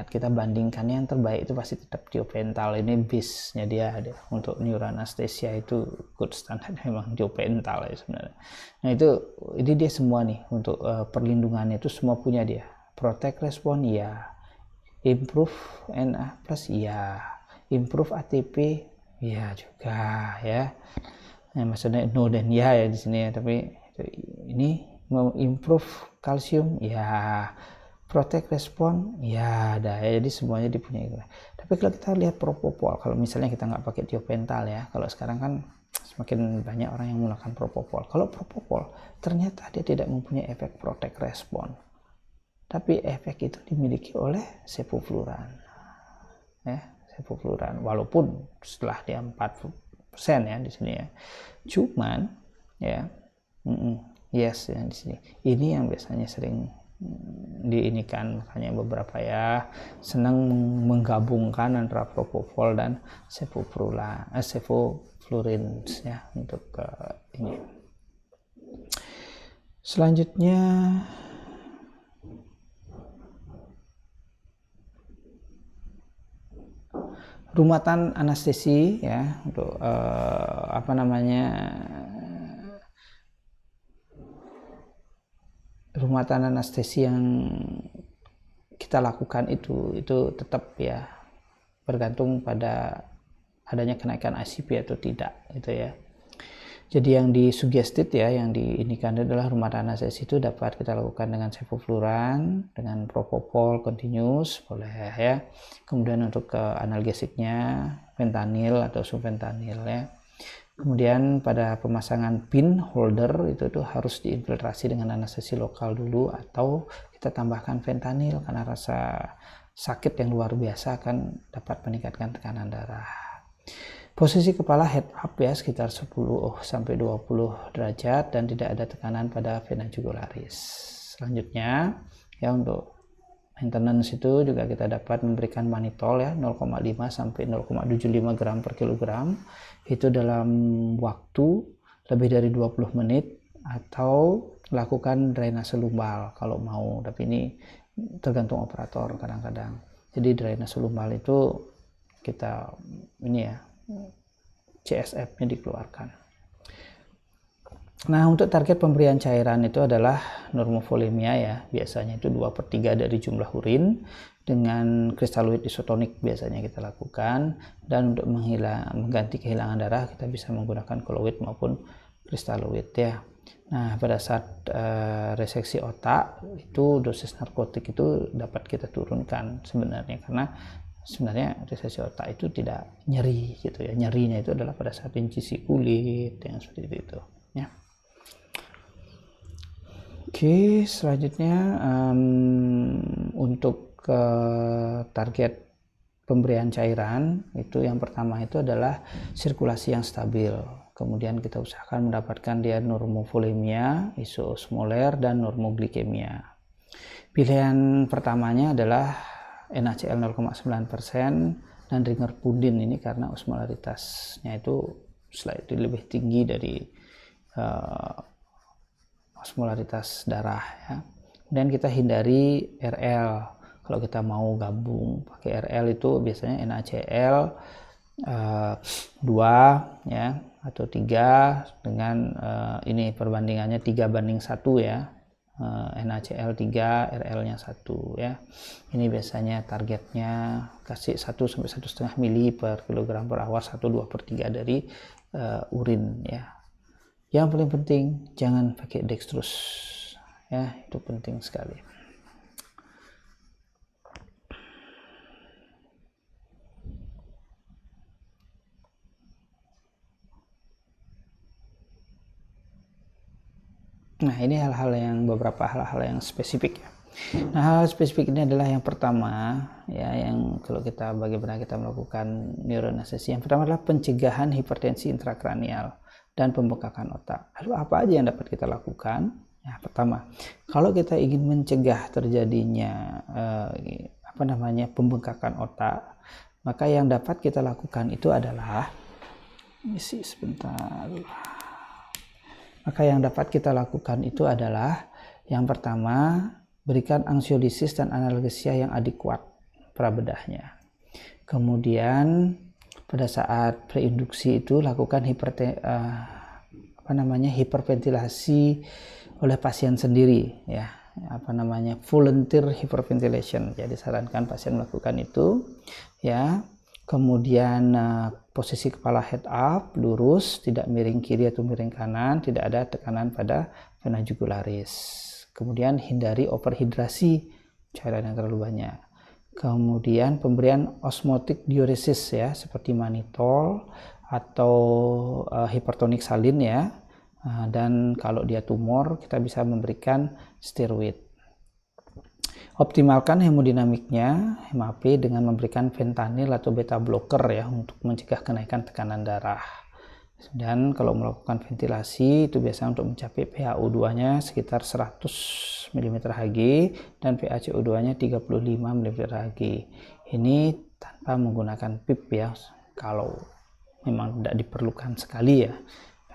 kita bandingkan yang terbaik itu pasti tetap tiopental. Ini base-nya dia untuk neuroanestesia itu good standard memang tiopental ya sebenarnya. Nah, ini dia semua nih untuk perlindungannya itu semua punya dia. Protect respon ya, improve NA plus ya, improve ATP ya juga ya. Nah, maksudnya no dan ya di sini ya, tapi ini mau improve kalsium ya, protect respon ya ada ya, jadi semuanya dipunyai. Tapi kalau kita lihat propofol, kalau misalnya kita nggak pakai tiopental ya, kalau sekarang kan semakin banyak orang yang menggunakan propofol. Kalau propofol ternyata dia tidak mempunyai efek protect respon, tapi efek itu dimiliki oleh sevofluran ya, sevofluran walaupun setelah dia 4% ya di sini ya, cuman ya yes yang di sini ini yang biasanya sering diinikan, makanya beberapa ya senang menggabungkan antara propofol dan sevoflurin ya untuk ini. Selanjutnya rumatan anestesi ya untuk rumatan anestesi yang kita lakukan itu tetap ya bergantung pada adanya kenaikan ICP atau tidak gitu ya. Jadi yang disugested ya, yang diinikan adalah rumatan anestesi itu dapat kita lakukan dengan sevofluran, dengan propofol continuous boleh ya. Kemudian untuk analgesiknya fentanyl atau sufentanil ya. Kemudian pada pemasangan pin holder itu harus diinfiltrasi dengan anestesi lokal dulu, atau kita tambahkan fentanyl karena rasa sakit yang luar biasa akan dapat meningkatkan tekanan darah. Posisi kepala head up ya sekitar 10-20 derajat dan tidak ada tekanan pada vena jugularis. Selanjutnya ya untuk maintenance itu juga kita dapat memberikan mannitol ya 0,5 sampai 0,75 gram per kilogram itu dalam waktu lebih dari 20 menit, atau lakukan drainase lumbal kalau mau, tapi ini tergantung operator kadang-kadang. Jadi drainase lumbal itu kita ini ya CSF-nya dikeluarkan. Nah, untuk target pemberian cairan itu adalah normovolemia ya, biasanya itu 2/3 dari jumlah urin dengan kristaloid isotonik biasanya kita lakukan, dan untuk mengganti kehilangan darah kita bisa menggunakan koloid maupun kristaloid ya. Nah, pada saat reseksi otak itu dosis narkotik itu dapat kita turunkan sebenarnya, karena sebenarnya reseksi otak itu tidak nyeri gitu ya, nyerinya itu adalah pada saat incisi kulit yang seperti itu ya. Oke, selanjutnya untuk target pemberian cairan itu yang pertama itu adalah sirkulasi yang stabil. Kemudian kita usahakan mendapatkan dia normovolemia, isoosmoler, dan normoglikemia. Pilihan pertamanya adalah NaCl 0,9% dan ringerpudin ini karena osmolaritasnya itu slightly lebih tinggi dari osmolaritas darah ya. Dan kita hindari RL. Kalau kita mau gabung pakai RL itu biasanya NaCl 2 ya atau 3 dengan ini perbandingannya 3:1 ya. NaCl 3, RL-nya 1 ya. Ini biasanya targetnya kasih 1 sampai 1,5 mili per kilogram per hour, 1/2/3 dari urin ya. Yang paling penting jangan pakai dextrose ya, itu penting sekali. Nah, ini beberapa hal-hal yang spesifik ya. Nah, hal spesifik ini adalah yang pertama ya, yang kalau kita bagaimana kita melakukan neuroanestesi. Yang pertama adalah pencegahan hipertensi intrakranial dan pembengkakan otak. Lalu apa aja yang dapat kita lakukan? Ya, pertama, kalau kita ingin mencegah terjadinya pembengkakan otak, maka yang dapat kita lakukan itu adalah yang pertama, berikan anksiolisis dan analgesia yang adekuat prabedahnya. Kemudian pada saat preinduksi itu lakukan hiperventilasi oleh pasien sendiri ya, volunteer hyperventilation. Jadi sarankan pasien melakukan itu ya. Kemudian posisi kepala head up, lurus, tidak miring kiri atau miring kanan, tidak ada tekanan pada vena jugularis. Kemudian hindari overhidrasi, cairan yang terlalu banyak. Kemudian pemberian osmotic diuresis ya, seperti mannitol atau hipertonik salin ya. Dan kalau dia tumor kita bisa memberikan steroid. Optimalkan hemodinamiknya HEMA-P dengan memberikan fentanyl atau beta blocker ya, untuk mencegah kenaikan tekanan darah. Dan kalau melakukan ventilasi itu biasanya untuk mencapai PaO2-nya sekitar 100 mmHg dan PaCO2-nya 35 mmHg. Ini tanpa menggunakan PIP ya, kalau memang tidak diperlukan sekali ya.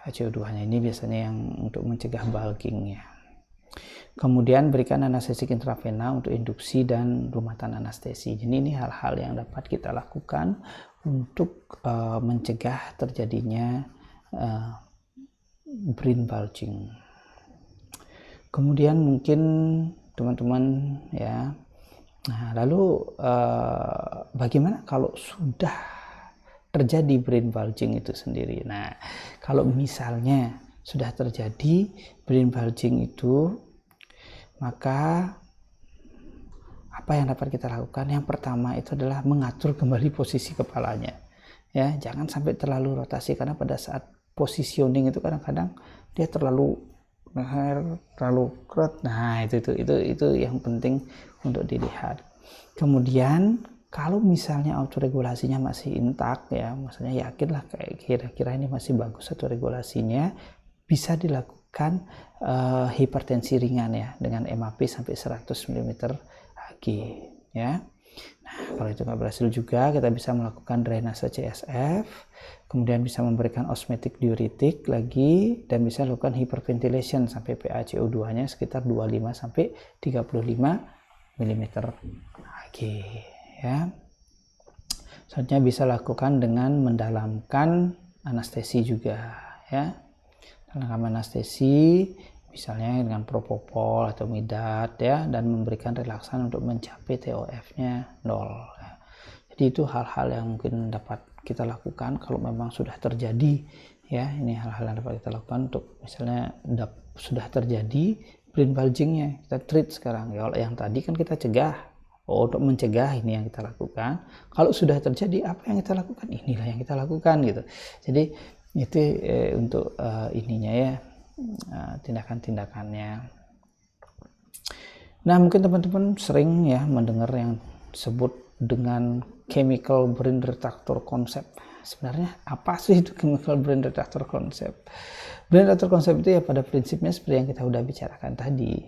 PaCO2-nya ini biasanya yang untuk mencegah bulking ya. Kemudian berikan anestesik intravena untuk induksi dan rumatan anestesi. Jadi ini hal-hal yang dapat kita lakukan untuk mencegah terjadinya brain bulging. Kemudian mungkin teman-teman ya, nah lalu bagaimana kalau sudah terjadi brain bulging itu sendiri? Nah, kalau misalnya sudah terjadi brain bulging itu, maka apa yang dapat kita lakukan? Yang pertama itu adalah mengatur kembali posisi kepalanya ya, jangan sampai terlalu rotasi, karena pada saat positioning itu kadang-kadang dia terlalu kerat. Nah, itu yang penting untuk dilihat. Kemudian kalau misalnya autoregulasinya masih intak ya, maksudnya yakinlah kayak kira-kira ini masih bagus autoregulasinya, bisa dilakukan hipertensi ringan ya dengan MAP sampai 100 mmHg ya. Nah, kalau itu nggak berhasil juga kita bisa melakukan drainase CSF, kemudian bisa memberikan osmotic diuretik lagi, dan bisa lakukan hyperventilation sampai PaCO2-nya sekitar 25 sampai 35 mmHg ya. Selanjutnya bisa lakukan dengan mendalamkan anestesi juga ya. Dalam anestesi misalnya dengan propofol atau midat ya, dan memberikan relaksan untuk mencapai TOF-nya 0 ya. Jadi itu hal-hal yang mungkin dapat kita lakukan kalau memang sudah terjadi ya. Ini hal-hal yang dapat kita lakukan untuk misalnya sudah terjadi brain bulging-nya, kita treat sekarang ya. Kalau yang tadi kan kita cegah, untuk mencegah ini yang kita lakukan. Kalau sudah terjadi, apa yang kita lakukan? Inilah yang kita lakukan gitu. Jadi itu untuk ininya ya, tindakan-tindakannya. Nah, mungkin teman-teman sering ya mendengar yang disebut dengan chemical brain retractor concept. Sebenarnya apa sih itu chemical brain retractor concept? Brain retractor concept itu ya pada prinsipnya seperti yang kita udah bicarakan tadi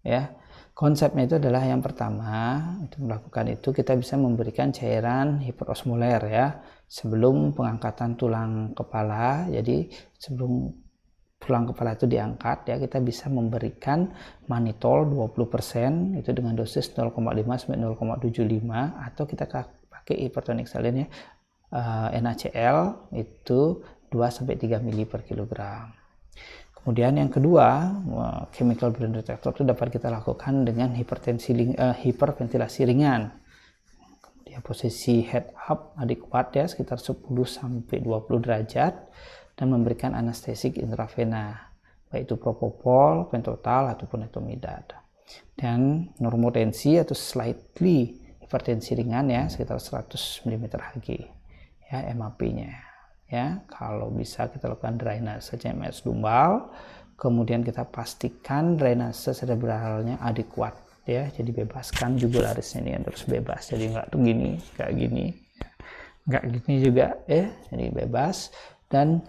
ya. Konsepnya itu adalah yang pertama, untuk melakukan itu kita bisa memberikan cairan hiperosmoler ya sebelum pengangkatan tulang kepala. Jadi sebelum tulang kepala itu diangkat ya, kita bisa memberikan mannitol 20% itu dengan dosis 0,5 sampai 0,75, atau kita pakai hypertonic saline ya, NaCl itu 2 sampai 3 mili per kilogram. Kemudian yang kedua, chemical brain retractor itu dapat kita lakukan dengan hiperventilasi ringan. Kemudian posisi head up adekuat ya, sekitar 10 sampai 20 derajat, dan memberikan anestesik intravena, baik itu propofol, pentotal ataupun etomidat. Dan normotensi atau slightly hipertensi ringan ya, sekitar 100 mm/Hg ya MAP-nya. Ya, kalau bisa kita lakukan drainase CMS lumbal, kemudian kita pastikan drainase cerebralnya adekuat ya, jadi bebaskan jugularisnya ini terus bebas, jadi nggak tuh gini, kayak gini, nggak gini juga ya, jadi bebas. Dan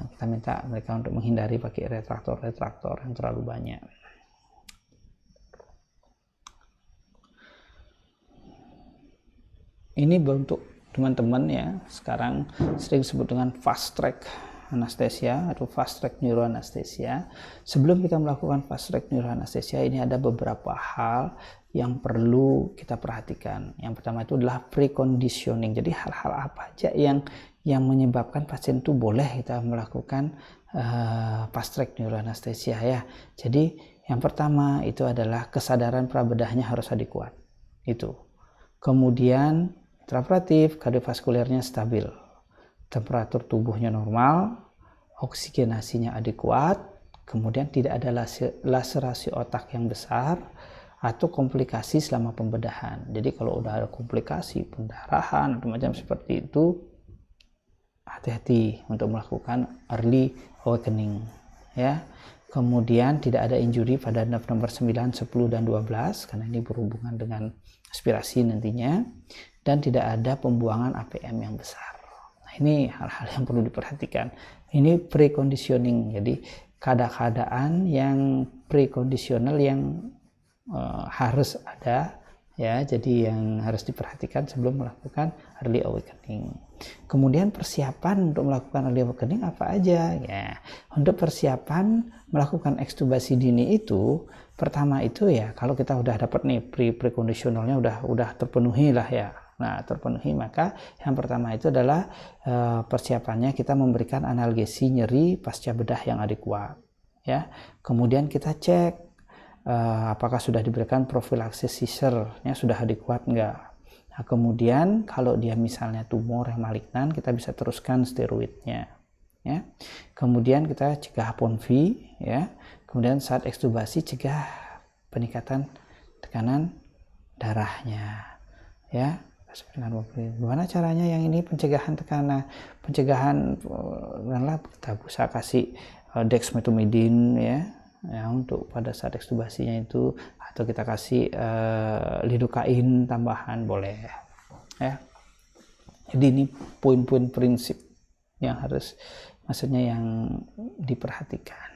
kita minta mereka untuk menghindari pakai retraktor yang terlalu banyak. Ini bentuk teman-teman ya, sekarang sering disebut dengan fast track anestesia atau fast track neuroanestesia. Sebelum kita melakukan fast track neuroanestesia, ini ada beberapa hal yang perlu kita perhatikan. Yang pertama itu adalah preconditioning. Jadi hal-hal apa aja yang menyebabkan pasien itu boleh kita melakukan fast track neuroanestesia ya. Jadi yang pertama itu adalah kesadaran prabedahnya harus adekuat. Itu. Kemudian intraoperatif, kardiovaskulernya stabil, temperatur tubuhnya normal, oksigenasinya adekuat, kemudian tidak ada laserasi otak yang besar atau komplikasi selama pembedahan. Jadi kalau udah ada komplikasi, pendarahan atau macam seperti itu, hati-hati untuk melakukan early awakening ya. Kemudian tidak ada injury pada nerve nomor 9, 10 dan 12 karena ini berhubungan dengan aspirasi nantinya, dan tidak ada pembuangan APM yang besar. Nah, ini hal-hal yang perlu diperhatikan. Ini preconditioning, jadi keadaan yang preconditional yang harus ada ya, jadi yang harus diperhatikan sebelum melakukan early awakening. Kemudian persiapan untuk melakukan early awakening apa aja ya. Untuk persiapan melakukan ekstubasi dini itu, pertama itu ya, kalau kita udah dapat nih preconditionalnya udah terpenuhi lah ya. Nah, terpenuhi, maka yang pertama itu adalah persiapannya kita memberikan analgesi nyeri pasca bedah yang adekuat ya. Kemudian kita cek apakah sudah diberikan profilaksis seizure-nya sudah adekuat enggak. Nah, kemudian kalau dia misalnya tumor yang malignan, kita bisa teruskan steroidnya ya. Kemudian kita cegah ponvi ya. Kemudian saat ekstubasi cegah peningkatan tekanan darahnya ya. Gimana caranya yang ini pencegahan tekanan? Pencegahan kita bisa kasih dexmedetomidine ya untuk pada saat ekstubasinya itu, atau kita kasih lidocain tambahan boleh ya. Jadi ini poin-poin prinsip yang harus, maksudnya yang diperhatikan.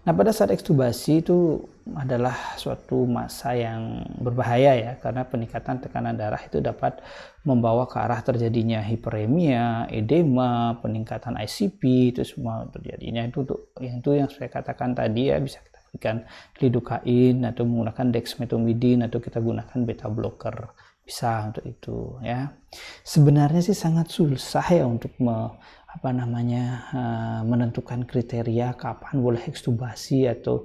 Nah, pada saat ekstubasi itu adalah suatu masa yang berbahaya ya, karena peningkatan tekanan darah itu dapat membawa ke arah terjadinya hiperemia, edema, peningkatan ICP, itu semua terjadinya itu yang saya katakan tadi ya, bisa kita berikan lidocain atau menggunakan dexmedetomidine atau kita gunakan beta blocker bisa untuk itu ya. Sebenarnya sih sangat susah ya untuk menentukan kriteria kapan boleh ekstubasi atau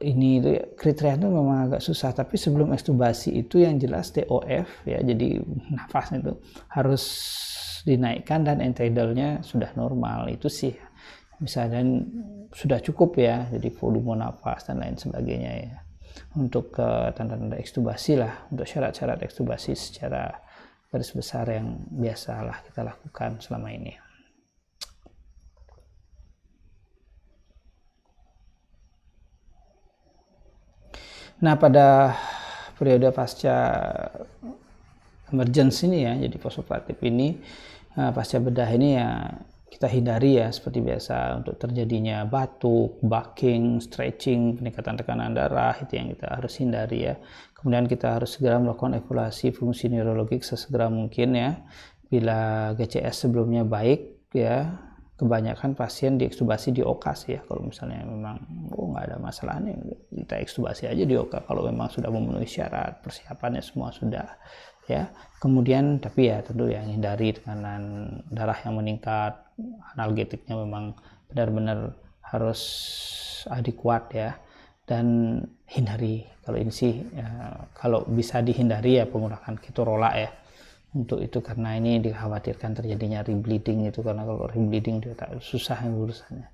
ini itu kriteria itu memang agak susah. Tapi sebelum ekstubasi itu yang jelas TOF ya, jadi nafasnya itu harus dinaikkan dan end-tidalnya sudah normal, itu sih misalnya sudah cukup ya, jadi volume nafas dan lain sebagainya ya. Untuk tanda-tanda ekstubasi lah, untuk syarat-syarat ekstubasi secara garis besar yang biasalah kita lakukan selama ini. Nah, pada periode pasca emergency ini ya, jadi postoperatif ini, pasca bedah ini ya kita hindari ya seperti biasa untuk terjadinya batuk, bucking, stretching, peningkatan tekanan darah, itu yang kita harus hindari ya. Kemudian kita harus segera melakukan evaluasi fungsi neurologik sesegera mungkin ya. Bila GCS sebelumnya baik ya, kebanyakan pasien diekstubasi di OKAS ya. Kalau misalnya memang nggak ada masalah nih, kita ekstubasi aja di OKA kalau memang sudah memenuhi syarat, persiapannya semua sudah ya. Kemudian tapi ya tentu yang hindari tekanan darah yang meningkat, analgetiknya memang benar-benar harus adekuat ya, dan hindari kalau ini sih ya, kalau bisa dihindari ya penggunaan ketorolac ya untuk itu, karena ini dikhawatirkan terjadinya rebleeding itu, karena kalau rebleeding dia tak susah urusannya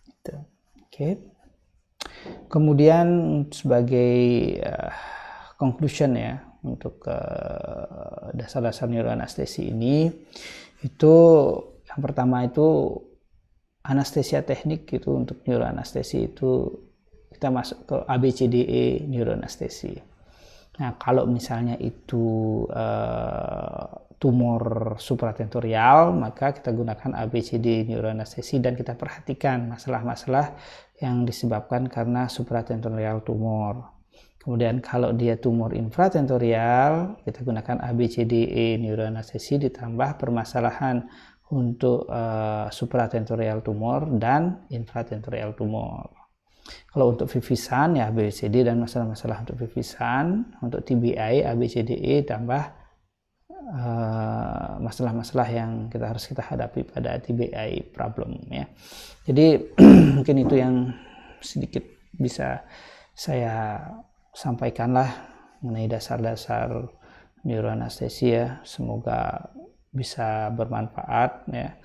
gitu. Oke. Kemudian sebagai conclusion ya untuk dasar-dasar neuroanestesi ini, itu yang pertama itu anestesia teknik gitu. Untuk neuroanestesi itu kita masuk ke ABCDE neuroanestesi. Nah, kalau misalnya itu tumor supratentorial, maka kita gunakan ABCD neuroanestesi dan kita perhatikan masalah-masalah yang disebabkan karena supratentorial tumor. Kemudian kalau dia tumor infratentorial, kita gunakan ABCDE neuroanestesi ditambah permasalahan untuk supratentorial tumor dan infratentorial tumor. Kalau untuk vivisan ya ABCD dan masalah-masalah untuk vivisan. Untuk TBI ABCDE tambah masalah-masalah yang harus kita hadapi pada TBI problem ya. Jadi mungkin itu yang sedikit bisa saya sampaikanlah mengenai dasar-dasar neuroanestesi ya. Semoga bisa bermanfaat ya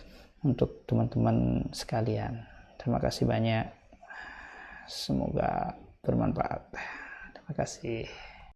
untuk teman-teman sekalian. Terima kasih banyak. Semoga bermanfaat. Terima kasih.